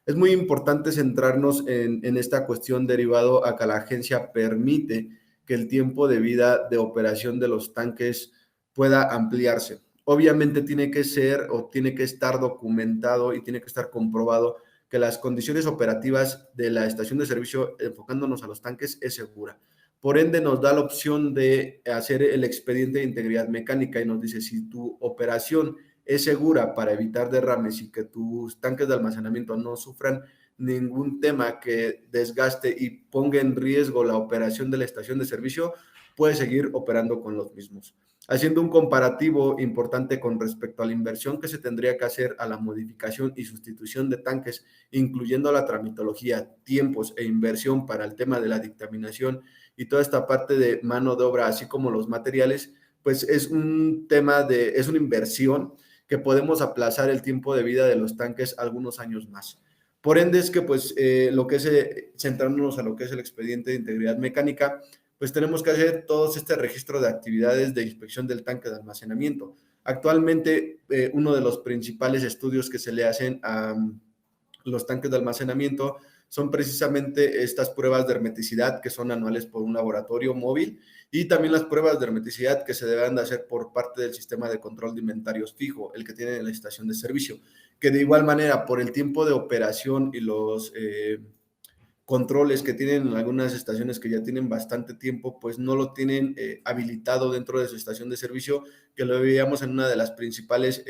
Es muy importante centrarnos en esta cuestión derivado a que la agencia permite que el tiempo de vida de operación de los tanques pueda ampliarse. Obviamente tiene que ser o tiene que estar documentado y tiene que estar comprobado que las condiciones operativas de la estación de servicio, enfocándonos a los tanques, es segura. Por ende, nos da la opción de hacer el expediente de integridad mecánica y nos dice si tu operación es segura para evitar derrames y que tus tanques de almacenamiento no sufran ningún tema que desgaste y ponga en riesgo la operación de la estación de servicio, puedes seguir operando con los mismos. Haciendo un comparativo importante con respecto a la inversión que se tendría que hacer a la modificación y sustitución de tanques, incluyendo la tramitología, tiempos e inversión para el tema de la dictaminación y toda esta parte de mano de obra, así como los materiales, pues es un tema es una inversión que podemos aplazar el tiempo de vida de los tanques algunos años más. Por ende es que pues lo que es, centrándonos a lo que es el expediente de integridad mecánica, pues tenemos que hacer todo este registro de actividades de inspección del tanque de almacenamiento. Actualmente, uno de los principales estudios que se le hacen a los tanques de almacenamiento son precisamente estas pruebas de hermeticidad que son anuales por un laboratorio móvil y también las pruebas de hermeticidad que se deben de hacer por parte del sistema de control de inventarios fijo, el que tiene en la estación de servicio, que de igual manera por el tiempo de operación y los controles que tienen en algunas estaciones que ya tienen bastante tiempo, pues no lo tienen habilitado dentro de su estación de servicio, que lo veíamos en una de las principales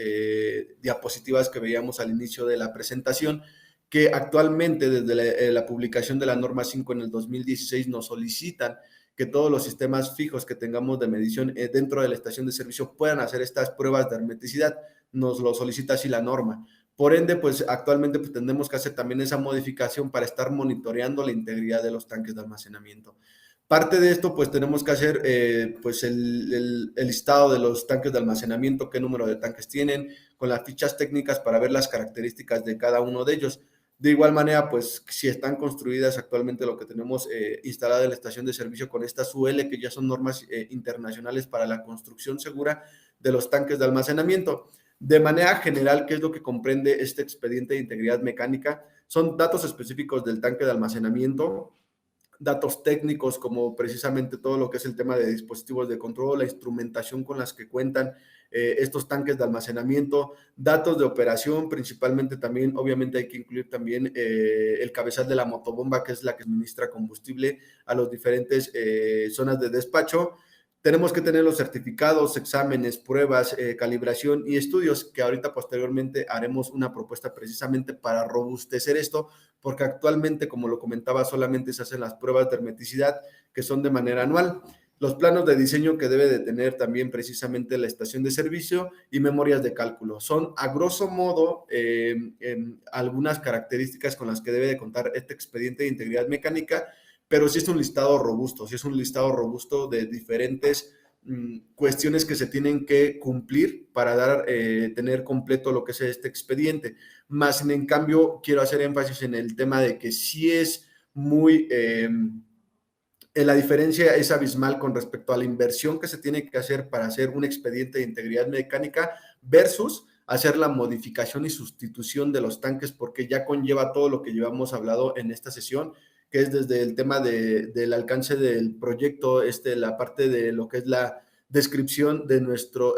diapositivas que veíamos al inicio de la presentación, que actualmente desde la publicación de la norma 5 en el 2016 nos solicitan que todos los sistemas fijos que tengamos de medición dentro de la estación de servicio puedan hacer estas pruebas de hermeticidad. Nos lo solicita así la norma. Por ende, pues actualmente pues, tendremos que hacer también esa modificación para estar monitoreando la integridad de los tanques de almacenamiento. Parte de esto, pues tenemos que hacer pues el listado de los tanques de almacenamiento, qué número de tanques tienen, con las fichas técnicas para ver las características de cada uno de ellos. De igual manera, pues si están construidas actualmente lo que tenemos instalada en la estación de servicio con estas UL, que ya son normas internacionales para la construcción segura de los tanques de almacenamiento. De manera general, ¿qué es lo que comprende este expediente de integridad mecánica? Son datos específicos del tanque de almacenamiento, datos técnicos como precisamente todo lo que es el tema de dispositivos de control, la instrumentación con las que cuentan estos tanques de almacenamiento, datos de operación, principalmente también, obviamente hay que incluir también el cabezal de la motobomba, que es la que administra combustible a las diferentes zonas de despacho. Tenemos que tener los certificados, exámenes, pruebas, calibración y estudios, que ahorita posteriormente haremos una propuesta precisamente para robustecer esto, porque actualmente, como lo comentaba, solamente se hacen las pruebas de hermeticidad, que son de manera anual. Los planos de diseño que debe de tener también precisamente la estación de servicio y memorias de cálculo. Son, a grosso modo, algunas características con las que debe de contar este expediente de integridad mecánica, pero sí es un listado robusto, de diferentes cuestiones que se tienen que cumplir para tener completo lo que es este expediente. Más, en cambio, quiero hacer énfasis en el tema de que sí es muy... la diferencia es abismal con respecto a la inversión que se tiene que hacer para hacer un expediente de integridad mecánica versus hacer la modificación y sustitución de los tanques, porque ya conlleva todo lo que llevamos hablado en esta sesión, que es desde el tema del alcance del proyecto, la parte de lo que es la descripción de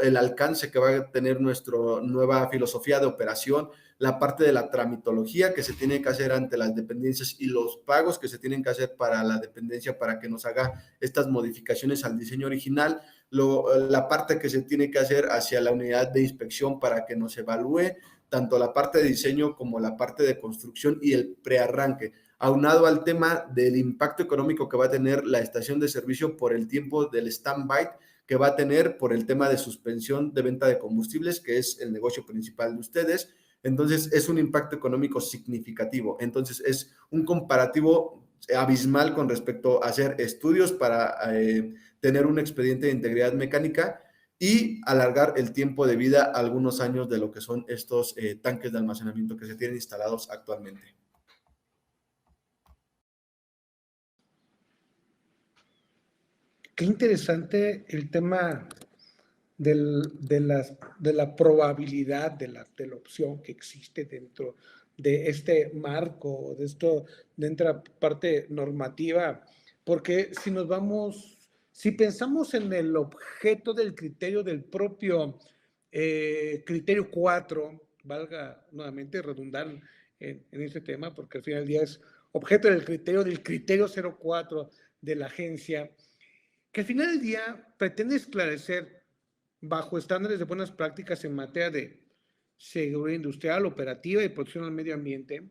el alcance que va a tener nuestra nueva filosofía de operación, la parte de la tramitología que se tiene que hacer ante las dependencias y los pagos que se tienen que hacer para la dependencia para que nos haga estas modificaciones al diseño original, la parte que se tiene que hacer hacia la unidad de inspección para que nos evalúe tanto la parte de diseño como la parte de construcción y el prearranque, aunado al tema del impacto económico que va a tener la estación de servicio por el tiempo del stand-by que va a tener por el tema de suspensión de venta de combustibles, que es el negocio principal de ustedes. Entonces, es un impacto económico significativo. Entonces, es un comparativo abismal con respecto a hacer estudios para tener un expediente de integridad mecánica y alargar el tiempo de vida a algunos años de lo que son estos tanques de almacenamiento que se tienen instalados actualmente. Qué interesante el tema de la probabilidad, de la opción que existe dentro de este marco, dentro de la parte normativa, porque si pensamos en el objeto del criterio del propio criterio 4, valga nuevamente redundar en este tema, porque al final del día es objeto del criterio 04 de la agencia, que al final del día pretende esclarecer bajo estándares de buenas prácticas en materia de seguridad industrial, operativa y protección al medio ambiente,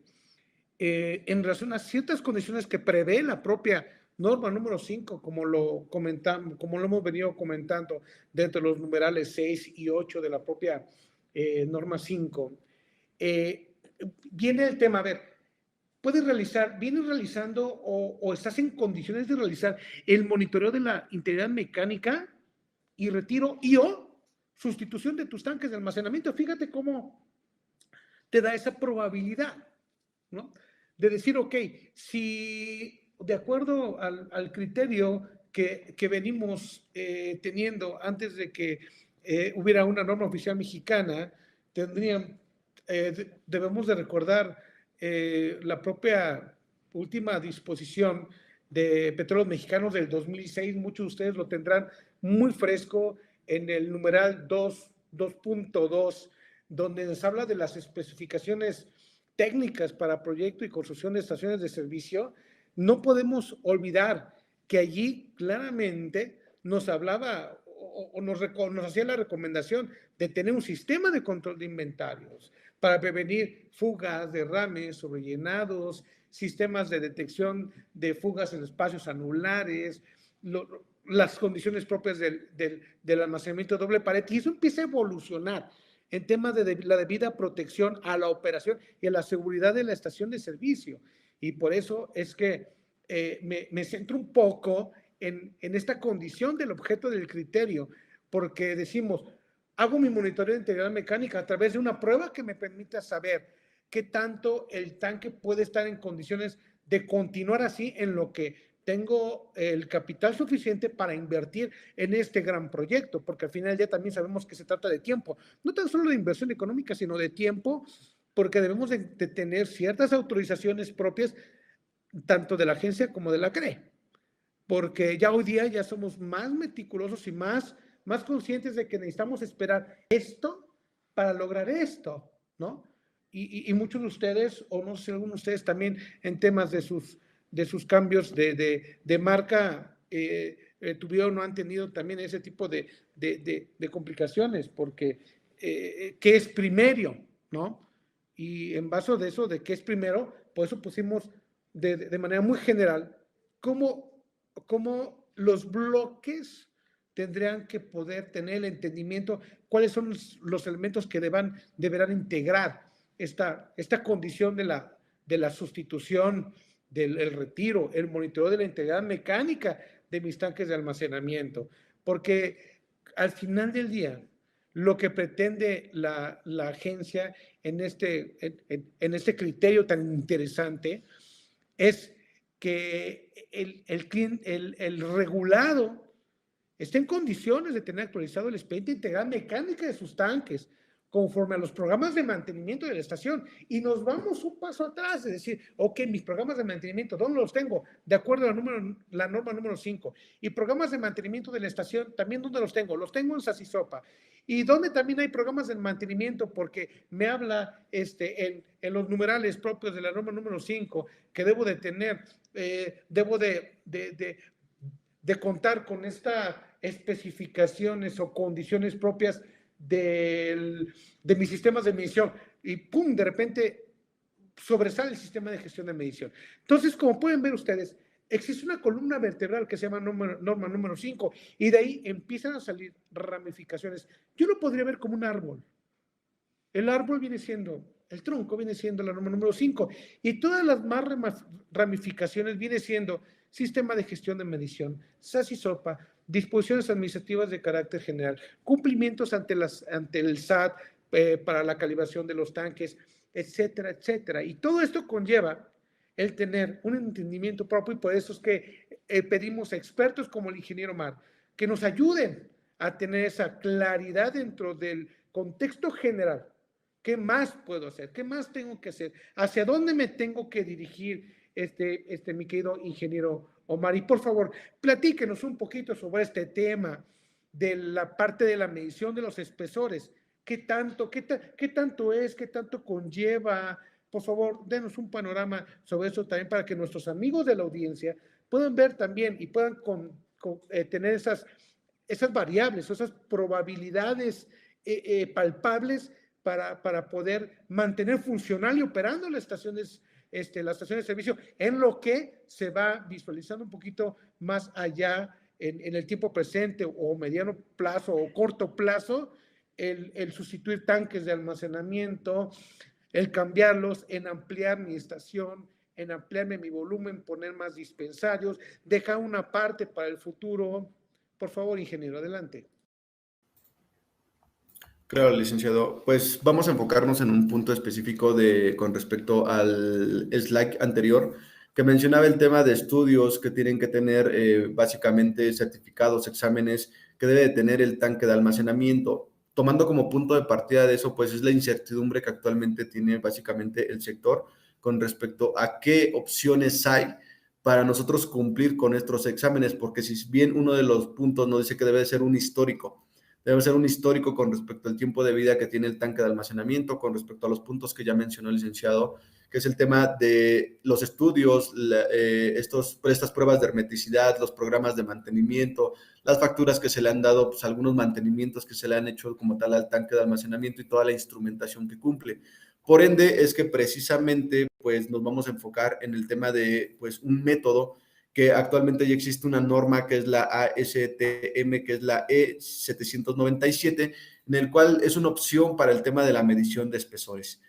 en relación a ciertas condiciones que prevé la propia norma número 5, como lo hemos venido comentando dentro de los numerales 6 y 8 de la propia norma 5. Viene el tema, a ver, vienes realizando o estás en condiciones de realizar el monitoreo de la integridad mecánica y retiro o sustitución de tus tanques de almacenamiento. Fíjate cómo te da esa probabilidad, ¿no? De decir, ok, si de acuerdo al criterio que venimos teniendo antes de que hubiera una norma oficial mexicana, debemos de recordar la propia última disposición de Petróleos Mexicanos del 2006, muchos de ustedes lo tendrán muy fresco en el numeral 2.2, donde nos habla de las especificaciones técnicas para proyecto y construcción de estaciones de servicio. No podemos olvidar que allí claramente nos hablaba o nos hacía la recomendación de tener un sistema de control de inventarios para prevenir fugas, derrames, sobrellenados, sistemas de detección de fugas en espacios anulares, las condiciones propias del almacenamiento de doble pared, y eso empieza a evolucionar en temas de la debida protección a la operación y a la seguridad de la estación de servicio. Y por eso es que me centro un poco en esta condición del objeto del criterio, porque decimos, hago mi monitoreo de integridad mecánica a través de una prueba que me permita saber qué tanto el tanque puede estar en condiciones de continuar así en lo que tengo el capital suficiente para invertir en este gran proyecto, porque al final del día también sabemos que se trata de tiempo, no tan solo de inversión económica, sino de tiempo, porque debemos de tener ciertas autorizaciones propias, tanto de la agencia como de la CRE, porque ya hoy día ya somos más meticulosos y más conscientes de que necesitamos esperar esto para lograr esto, ¿no? Y muchos de ustedes, o no sé, algunos de ustedes también en temas de sus cambios de marca, tuvieron o no han tenido también ese tipo de complicaciones, porque ¿qué es primero, no? Y en base de eso, de qué es primero, por eso pusimos de manera muy general cómo los bloques tendrían que poder tener el entendimiento, cuáles son los elementos que deberán integrar esta condición de la sustitución, del retiro, el monitoreo de la integridad mecánica de mis tanques de almacenamiento, porque al final del día, lo que pretende la agencia en este criterio tan interesante es que el regulado esté en condiciones de tener actualizado el expediente integral mecánica de sus tanques conforme a los programas de mantenimiento de la estación, y nos vamos un paso atrás, es decir, ok, mis programas de mantenimiento, ¿dónde los tengo? De acuerdo a la norma número 5, y programas de mantenimiento de la estación, ¿también dónde los tengo? Los tengo en SACISOPA, y donde también hay programas de mantenimiento, porque me habla en los numerales propios de la norma número 5, que debo de tener, debo de contar con estas especificaciones o condiciones propias de mis sistemas de medición, y pum, de repente sobresale el sistema de gestión de medición. Entonces, como pueden ver ustedes, existe una columna vertebral que se llama norma número 5, y de ahí empiezan a salir ramificaciones. Yo lo podría ver como un árbol. El árbol viene siendo, el tronco viene siendo la norma número 5, y todas las más ramificaciones viene siendo sistema de gestión de medición, SACISOPA, disposiciones administrativas de carácter general, cumplimientos ante el SAT para la calibración de los tanques, etcétera, etcétera. Y todo esto conlleva el tener un entendimiento propio, y por eso es que pedimos a expertos como el ingeniero Mar que nos ayuden a tener esa claridad dentro del contexto general. ¿Qué más puedo hacer? ¿Qué más tengo que hacer? ¿Hacia dónde me tengo que dirigir, mi querido ingeniero Omar? Y por favor, platíquenos un poquito sobre este tema de la parte de la medición de los espesores. ¿Qué tanto es? ¿Qué tanto conlleva? Por favor, denos un panorama sobre eso también para que nuestros amigos de la audiencia puedan ver también y puedan tener esas variables, esas probabilidades palpables para poder mantener funcional y operando las estaciones de servicio, en lo que se va visualizando un poquito más allá en el tiempo presente o mediano plazo o corto plazo, el sustituir tanques de almacenamiento, el cambiarlos, en ampliar mi estación, en ampliarme mi volumen, poner más dispensarios, dejar una parte para el futuro. Por favor, ingeniero, adelante. Claro, licenciado. Pues vamos a enfocarnos en un punto específico con respecto al slide anterior, que mencionaba el tema de estudios que tienen que tener básicamente certificados, exámenes que debe de tener el tanque de almacenamiento. Tomando como punto de partida de eso, pues es la incertidumbre que actualmente tiene básicamente el sector con respecto a qué opciones hay para nosotros cumplir con estos exámenes, porque si bien uno de los puntos nos dice que debe ser un histórico, debe ser un histórico con respecto al tiempo de vida que tiene el tanque de almacenamiento, con respecto a los puntos que ya mencionó el licenciado, que es el tema de los estudios, estas pruebas de hermeticidad, los programas de mantenimiento, las facturas que se le han dado, pues algunos mantenimientos que se le han hecho como tal al tanque de almacenamiento y toda la instrumentación que cumple. Por ende, es que precisamente pues nos vamos a enfocar en el tema de pues un método que actualmente ya existe una norma que es la ASTM, que es la E797, en el cual es una opción para el tema de la medición de espesores.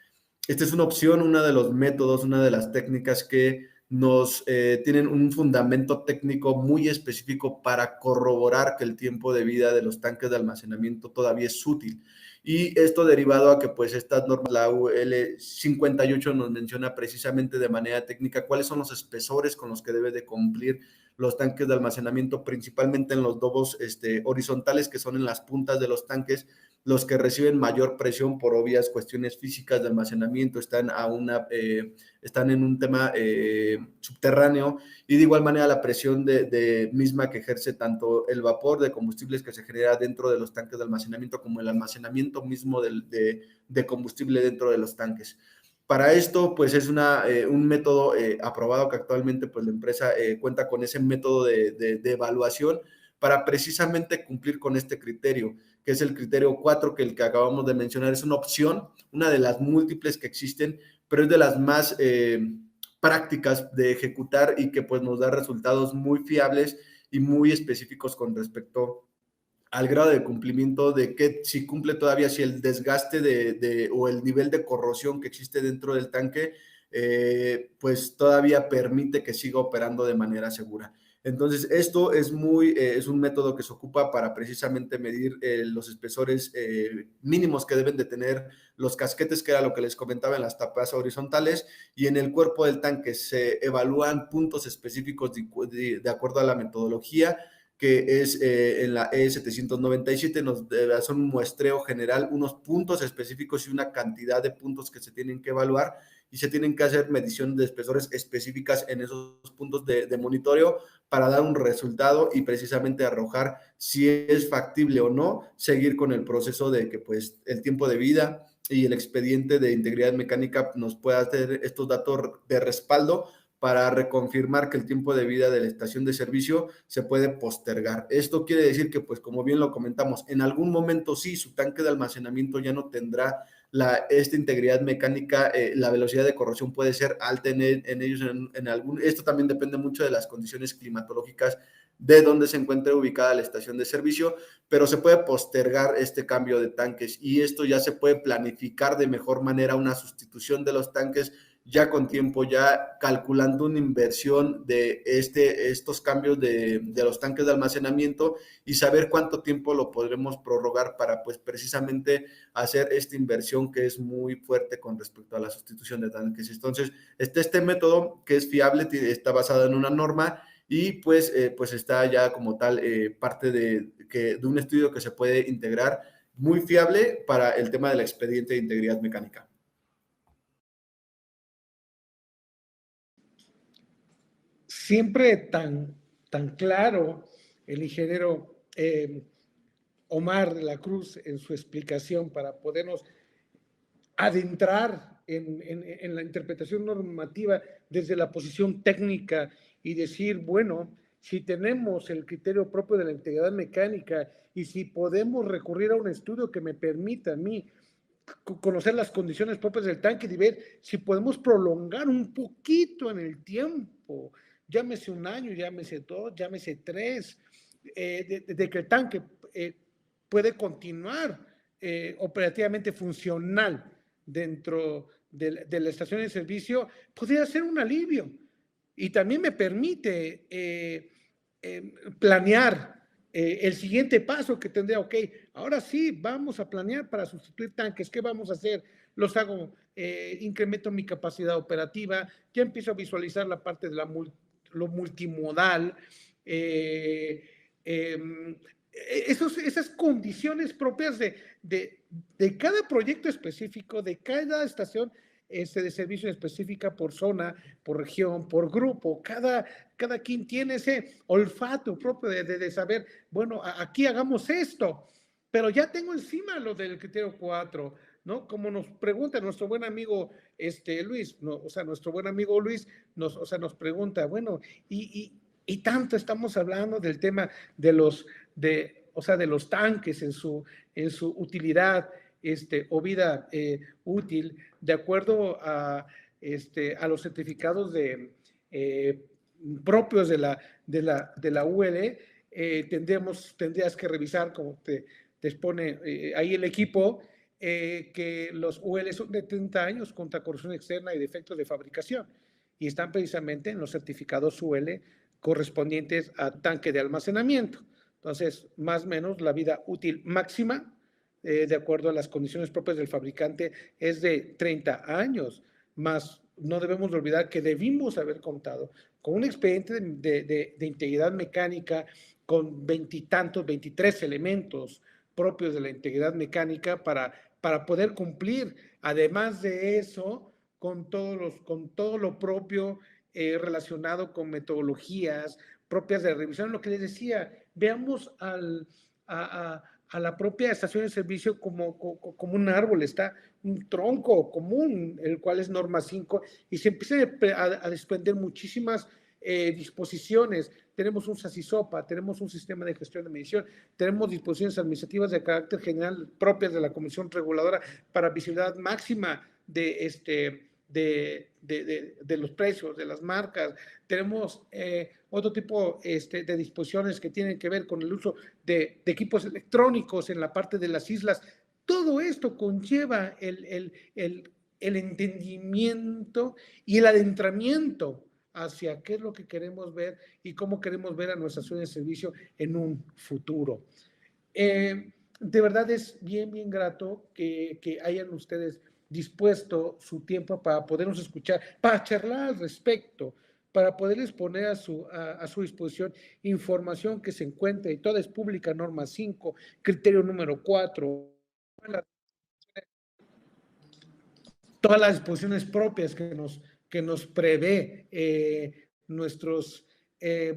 Esta es una opción, uno de los métodos, una de las técnicas que nos tienen un fundamento técnico muy específico para corroborar que el tiempo de vida de los tanques de almacenamiento todavía es útil. Y esto derivado a que pues estas normas, la UL 58 nos menciona precisamente de manera técnica cuáles son los espesores con los que debe de cumplir los tanques de almacenamiento, principalmente en los dobos horizontales, que son en las puntas de los tanques, los que reciben mayor presión por obvias cuestiones físicas de almacenamiento, están en un tema subterráneo, y de igual manera la presión de misma que ejerce tanto el vapor de combustibles que se genera dentro de los tanques de almacenamiento como el almacenamiento mismo de combustible dentro de los tanques. Para esto, pues es un método aprobado que actualmente pues la empresa cuenta con ese método de evaluación para precisamente cumplir con este criterio, que es el criterio 4, que el que acabamos de mencionar es una opción, una de las múltiples que existen, pero es de las más prácticas de ejecutar y que pues nos da resultados muy fiables y muy específicos con respecto al grado de cumplimiento de que si cumple todavía, si el desgaste o el nivel de corrosión que existe dentro del tanque, pues todavía permite que siga operando de manera segura. Entonces, esto es un método que se ocupa para precisamente medir los espesores mínimos que deben de tener los casquetes, que era lo que les comentaba en las tapas horizontales, y en el cuerpo del tanque se evalúan puntos específicos de acuerdo a la metodología, que es en la E797, nos hace un muestreo general, unos puntos específicos y una cantidad de puntos que se tienen que evaluar, y se tienen que hacer mediciones de espesores específicas en esos puntos de monitoreo para dar un resultado y precisamente arrojar si es factible o no seguir con el proceso de que pues el tiempo de vida y el expediente de integridad mecánica nos pueda hacer estos datos de respaldo para reconfirmar que el tiempo de vida de la estación de servicio se puede postergar. Esto quiere decir que, pues, como bien lo comentamos, en algún momento sí, su tanque de almacenamiento ya no tendrá esta integridad mecánica, la velocidad de corrosión puede ser alta en ellos. Esto también depende mucho de las condiciones climatológicas de donde se encuentre ubicada la estación de servicio, pero se puede postergar este cambio de tanques, y esto ya se puede planificar de mejor manera una sustitución de los tanques ya con tiempo, ya calculando una inversión de estos cambios de los tanques de almacenamiento y saber cuánto tiempo lo podremos prorrogar para pues precisamente hacer esta inversión que es muy fuerte con respecto a la sustitución de tanques. Entonces, este método que es fiable, está basado en una norma y pues está ya como tal parte de un estudio que se puede integrar muy fiable para el tema del expediente de integridad mecánica. Siempre tan claro el ingeniero Omar de la Cruz en su explicación para podernos adentrar en la interpretación normativa desde la posición técnica y decir, bueno, si tenemos el criterio propio de la integridad mecánica y si podemos recurrir a un estudio que me permita a mí conocer las condiciones propias del tanque y ver si podemos prolongar un poquito en el tiempo, llámese un año, llámese 2, llámese 3, de que el tanque puede continuar operativamente funcional dentro de la estación de servicio, podría ser un alivio. Y también me permite planear el siguiente paso que tendría, ok, ahora sí, vamos a planear para sustituir tanques, ¿qué vamos a hacer? Los hago, incremento mi capacidad operativa, ya empiezo a visualizar la parte de lo multimodal, esas condiciones propias de cada proyecto específico, de cada estación de servicio específica por zona, por región, por grupo. Cada quien tiene ese olfato propio de saber, bueno, aquí hagamos esto, pero ya tengo encima lo del criterio 4, ¿no? Como nos pregunta nuestro buen amigo Luis, ¿no? O sea, nuestro buen amigo Luis nos pregunta, bueno, y tanto estamos hablando del tema de los tanques en su utilidad o vida útil, de acuerdo a los certificados propios de la UL, tendrías que revisar, como te expone ahí el equipo, que los UL son de 30 años contra corrosión externa y defectos de fabricación, y están precisamente en los certificados UL correspondientes a tanque de almacenamiento. Entonces, más o menos la vida útil máxima, de acuerdo a las condiciones propias del fabricante, es de 30 años, más no debemos olvidar que debimos haber contado con un expediente de integridad mecánica con 23 elementos propios de la integridad mecánica para poder cumplir, además de eso, con todo lo propio relacionado con metodologías propias de revisión. Lo que les decía, veamos a la propia estación de servicio como un árbol, está un tronco común, el cual es norma 5, y se empieza a desprender muchísimas disposiciones. Tenemos un SASISOPA, tenemos un sistema de gestión de medición, tenemos disposiciones administrativas de carácter general propias de la Comisión Reguladora para visibilidad máxima de los precios, de las marcas. Tenemos otro tipo de disposiciones que tienen que ver con el uso de equipos electrónicos en la parte de las islas. Todo esto conlleva el entendimiento y el adentramiento hacia qué es lo que queremos ver y cómo queremos ver a nuestra estación de servicio en un futuro. De verdad es bien grato que hayan ustedes dispuesto su tiempo para podernos escuchar, para charlar al respecto, para poderles poner a su disposición información que se encuentra, y toda es pública, norma 5, criterio número 4, todas las disposiciones propias que nos prevé nuestros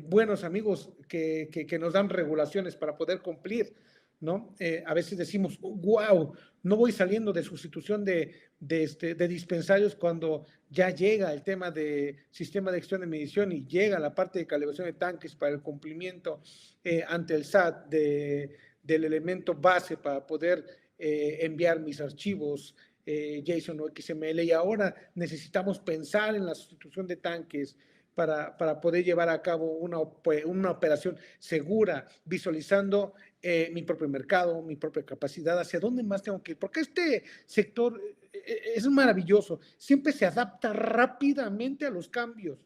buenos amigos que nos dan regulaciones para poder cumplir, ¿no? A veces decimos, wow, no voy saliendo de sustitución de dispensarios cuando ya llega el tema de sistema de gestión de medición y llega la parte de calibración de tanques para el cumplimiento ante el SAT del elemento base para poder enviar mis archivos JSON o XML, y ahora necesitamos pensar en la sustitución de tanques para poder llevar a cabo una operación segura, visualizando mi propio mercado, mi propia capacidad, hacia dónde más tengo que ir, porque este sector es maravilloso, siempre se adapta rápidamente a los cambios.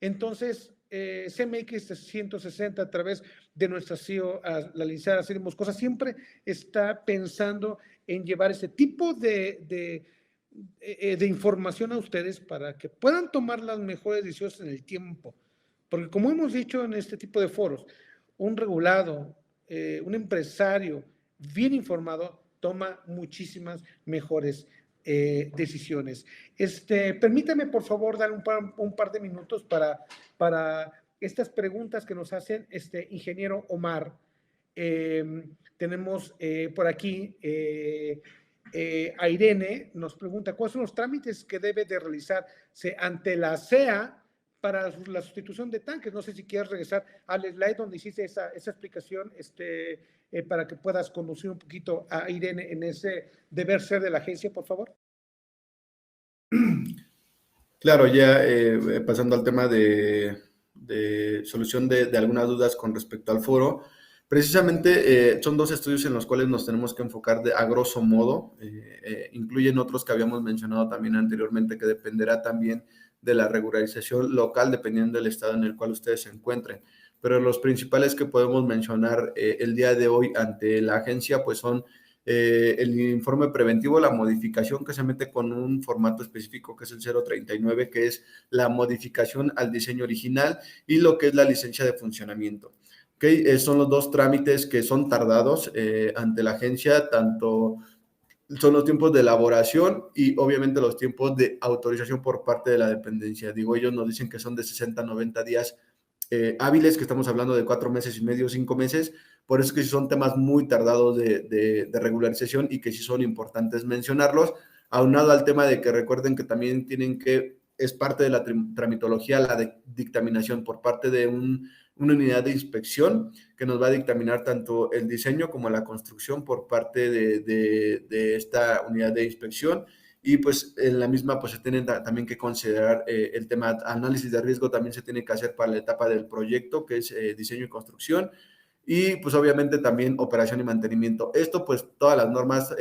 Entonces, CMX 160 a través de nuestra CEO, la licenciada Ciri Moscosa, siempre está pensando en llevar ese tipo de información a ustedes para que puedan tomar las mejores decisiones en el tiempo. Porque como hemos dicho en este tipo de foros, un regulado, un empresario bien informado toma muchísimas mejores decisiones. Permítame, por favor, dar un par de minutos para estas preguntas que nos hacen ingeniero Omar. Tenemos por aquí a Irene, nos pregunta, ¿cuáles son los trámites que debe de realizarse ante la CEA para la sustitución de tanques? No sé si quieres regresar al slide donde hiciste esa explicación, para que puedas conducir un poquito a Irene en ese deber ser de la agencia, por favor. Claro, ya pasando al tema de solución de algunas dudas con respecto al foro, precisamente son dos estudios en los cuales nos tenemos que enfocar a grosso modo. Incluyen otros que habíamos mencionado también anteriormente, que dependerá también de la regularización local, dependiendo del estado en el cual ustedes se encuentren. Pero los principales que podemos mencionar el día de hoy ante la agencia, pues son el informe preventivo, la modificación que se mete con un formato específico que es el 039, que es la modificación al diseño original, y lo que es la licencia de funcionamiento. Okay, son los dos trámites que son tardados ante la agencia, tanto son los tiempos de elaboración y obviamente los tiempos de autorización por parte de la dependencia. Digo, ellos nos dicen que son de 60 a 90 días hábiles, que estamos hablando de 4 meses y medio, 5 meses. Por eso que sí son temas muy tardados de regularización y que sí son importantes mencionarlos, aunado al tema de que recuerden que también es parte de la tramitología, la dictaminación por parte de una unidad de inspección que nos va a dictaminar tanto el diseño como la construcción por parte de esta unidad de inspección. Y pues en la misma pues se tiene también que considerar el tema análisis de riesgo, también se tiene que hacer para la etapa del proyecto, que es diseño y construcción, y pues obviamente también operación y mantenimiento. Esto pues todas las normas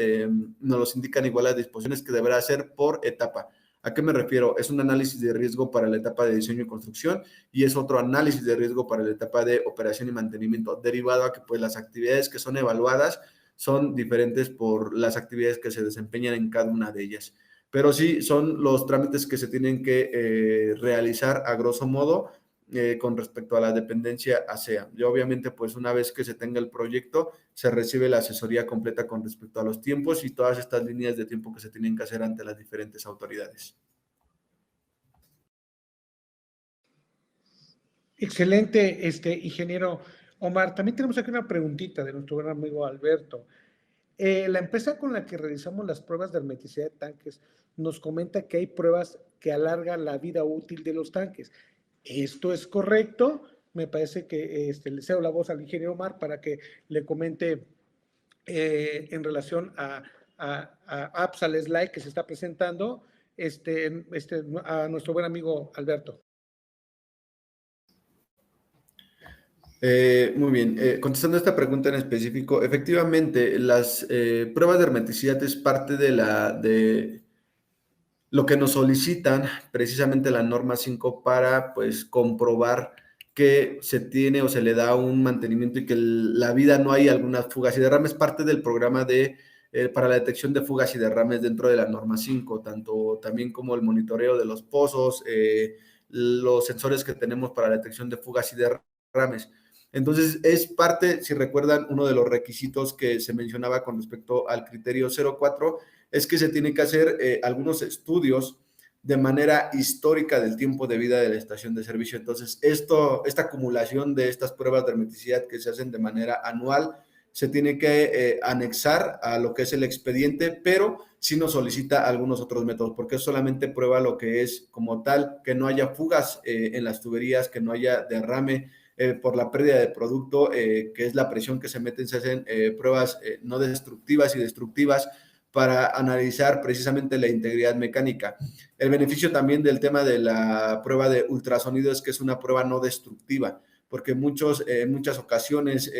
nos los indican igual las disposiciones que deberá hacer por etapa. ¿A qué me refiero? Es un análisis de riesgo para la etapa de diseño y construcción y es otro análisis de riesgo para la etapa de operación y mantenimiento, derivado a que pues las actividades que son evaluadas son diferentes por las actividades que se desempeñan en cada una de ellas. Pero sí, son los trámites que se tienen que realizar a grosso modo con respecto a la dependencia ASEA. Y obviamente, pues una vez que se tenga el proyecto, se recibe la asesoría completa con respecto a los tiempos y todas estas líneas de tiempo que se tienen que hacer ante las diferentes autoridades. Excelente, ingeniero Omar. También tenemos aquí una preguntita de nuestro gran amigo Alberto. La empresa con la que realizamos las pruebas de hermeticidad de tanques nos comenta que hay pruebas que alargan la vida útil de los tanques. ¿Esto es correcto? Me parece que le cedo la voz al ingeniero Omar para que le comente en relación a apps al slide que se está presentando a nuestro buen amigo Alberto. Muy bien, contestando esta pregunta en específico, efectivamente las pruebas de hermeticidad es parte de lo que nos solicitan precisamente la norma 5 para pues comprobar que se tiene o se le da un mantenimiento y que la vida no hay algunas fugas y derrames. Parte del programa para la detección de fugas y derrames dentro de la norma 5, tanto también como el monitoreo de los pozos, los sensores que tenemos para la detección de fugas y derrames. Entonces, es parte, si recuerdan, uno de los requisitos que se mencionaba con respecto al criterio 04, es que se tiene que hacer algunos estudios de manera histórica del tiempo de vida de la estación de servicio. Entonces, esta acumulación de estas pruebas de hermeticidad que se hacen de manera anual, se tiene que anexar a lo que es el expediente, pero sí nos solicita algunos otros métodos, porque solamente prueba lo que es como tal, que no haya fugas en las tuberías, que no haya derrame, por la pérdida de producto, que es la presión que se meten, se hacen pruebas no destructivas y destructivas para analizar precisamente la integridad mecánica. El beneficio también del tema de la prueba de ultrasonido es que es una prueba no destructiva, porque en muchas ocasiones,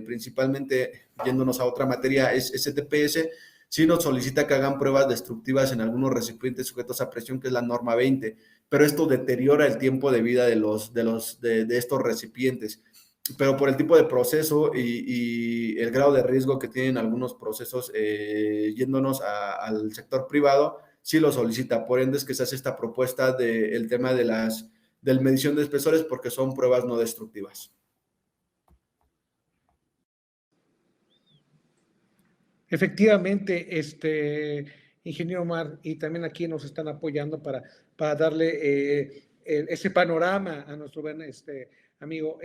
principalmente yéndonos a otra materia, es STPS, Sí nos solicita que hagan pruebas destructivas en algunos recipientes sujetos a presión, que es la norma 20, pero esto deteriora el tiempo de vida de estos recipientes. Pero por el tipo de proceso y el grado de riesgo que tienen algunos procesos, yéndonos al sector privado, sí lo solicita. Por ende es que se hace esta propuesta del tema del medición de espesores, porque son pruebas no destructivas. Efectivamente, ingeniero Omar, y también aquí nos están apoyando para darle ese panorama a nuestro buen amigo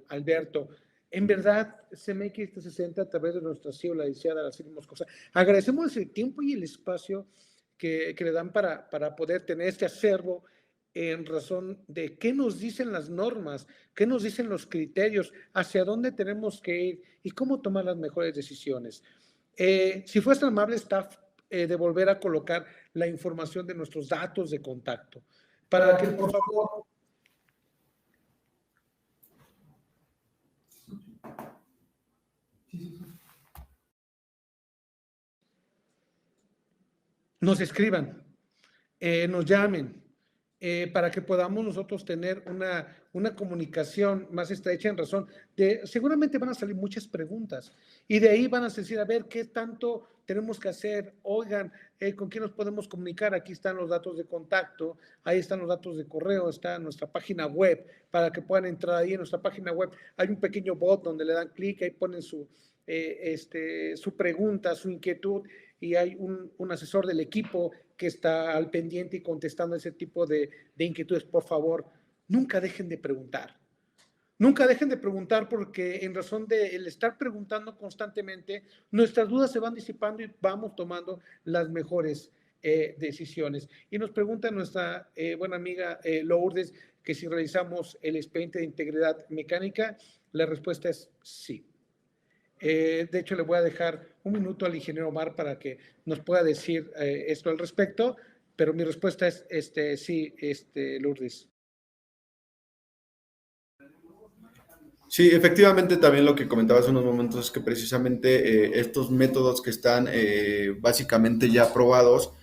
Alberto. En verdad, CMX 360 a través de nuestra CEO, la licenciada Araceli Moscoso, agradecemos el tiempo y el espacio que le dan para poder tener este acervo en razón de qué nos dicen las normas, qué nos dicen los criterios, hacia dónde tenemos que ir y cómo tomar las mejores decisiones. Si fuese amable, staff, de volver a colocar la información de nuestros datos de contacto, para que por favor nos escriban, nos llamen, para que podamos nosotros tener una comunicación más estrecha en razón de, seguramente van a salir muchas preguntas y de ahí van a decir, a ver, ¿qué tanto tenemos que hacer? Oigan, ¿con quién nos podemos comunicar? Aquí están los datos de contacto, ahí están los datos de correo, está nuestra página web, para que puedan entrar ahí en nuestra página web. Hay un pequeño bot donde le dan clic, ahí ponen su pregunta, su inquietud, y hay un asesor del equipo que está al pendiente y contestando ese tipo de inquietudes. Por favor, nunca dejen de preguntar. Nunca dejen de preguntar, porque en razón de el estar preguntando constantemente, nuestras dudas se van disipando y vamos tomando las mejores decisiones. Y nos pregunta nuestra buena amiga Lourdes que si realizamos el expediente de integridad mecánica. La respuesta es sí. De hecho, le voy a dejar un minuto al ingeniero Omar para que nos pueda decir esto al respecto, pero mi respuesta es sí, Lourdes. Sí, efectivamente, también lo que comentabas hace unos momentos es que precisamente estos métodos que están básicamente ya aprobados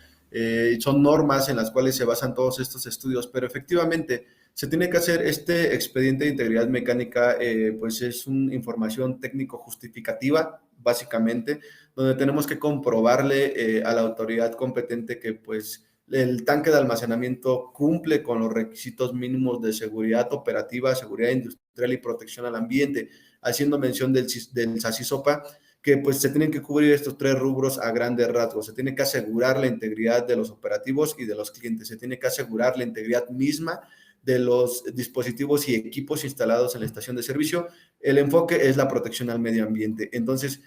son normas en las cuales se basan todos estos estudios, pero efectivamente se tiene que hacer este expediente de integridad mecánica, pues es una información técnico justificativa, básicamente, donde tenemos que comprobarle a la autoridad competente que pues el tanque de almacenamiento cumple con los requisitos mínimos de seguridad operativa, seguridad industrial y protección al ambiente, haciendo mención del SACISOPA, que pues se tienen que cubrir estos tres rubros a grandes rasgos. Se tiene que asegurar la integridad de los operativos y de los clientes, se tiene que asegurar la integridad misma de los dispositivos y equipos instalados en la estación de servicio. El enfoque es la protección al medio ambiente. Entonces,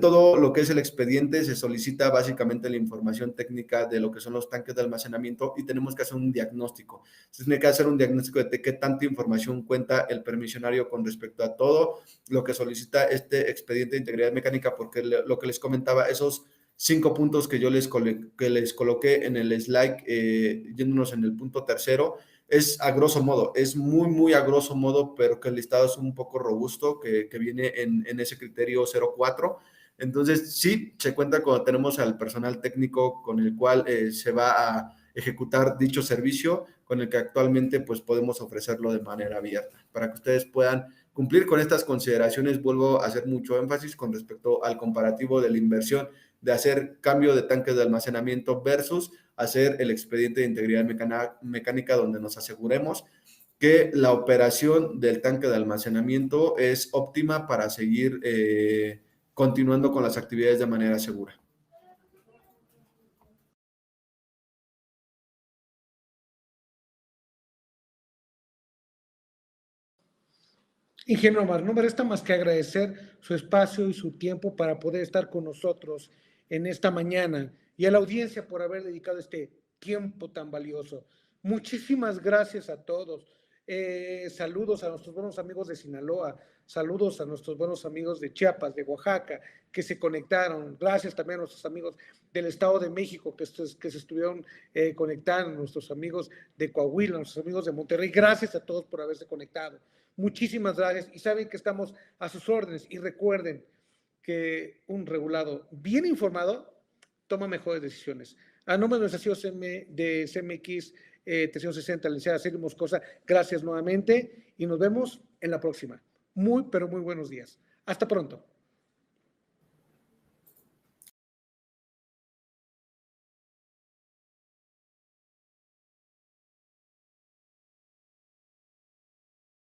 todo lo que es el expediente se solicita básicamente la información técnica de lo que son los tanques de almacenamiento y tenemos que hacer un diagnóstico. Se tiene que hacer un diagnóstico de qué tanta información cuenta el permisionario con respecto a todo lo que solicita este expediente de integridad mecánica, porque lo que les comentaba, esos 5 puntos que yo les coloqué en el slide, yéndonos en el punto tercero, es a grosso modo, es muy a grosso modo, pero que el listado es un poco robusto, que viene en ese criterio 04. Entonces, sí, se cuenta cuando tenemos al personal técnico con el cual se va a ejecutar dicho servicio, con el que actualmente pues podemos ofrecerlo de manera abierta. Para que ustedes puedan cumplir con estas consideraciones, vuelvo a hacer mucho énfasis con respecto al comparativo de la inversión de hacer cambio de tanques de almacenamiento versus hacer el expediente de integridad mecánica, donde nos aseguremos que la operación del tanque de almacenamiento es óptima para seguir continuando con las actividades de manera segura. Ingeniero Omar, no me resta más que agradecer su espacio y su tiempo para poder estar con nosotros en esta mañana, y a la audiencia por haber dedicado este tiempo tan valioso. Muchísimas gracias a todos. Saludos a nuestros buenos amigos de Sinaloa, saludos a nuestros buenos amigos de Chiapas, de Oaxaca, que se conectaron. Gracias también a nuestros amigos del Estado de México que se estuvieron conectando, nuestros amigos de Coahuila, nuestros amigos de Monterrey. Gracias a todos por haberse conectado. Muchísimas gracias, y saben que estamos a sus órdenes, y recuerden que un regulado bien informado toma mejores decisiones. A nombre de nuestra CEO de CMX 360, la licenciada Celia Moscosa, gracias nuevamente y nos vemos en la próxima. Muy, pero muy buenos días. Hasta pronto.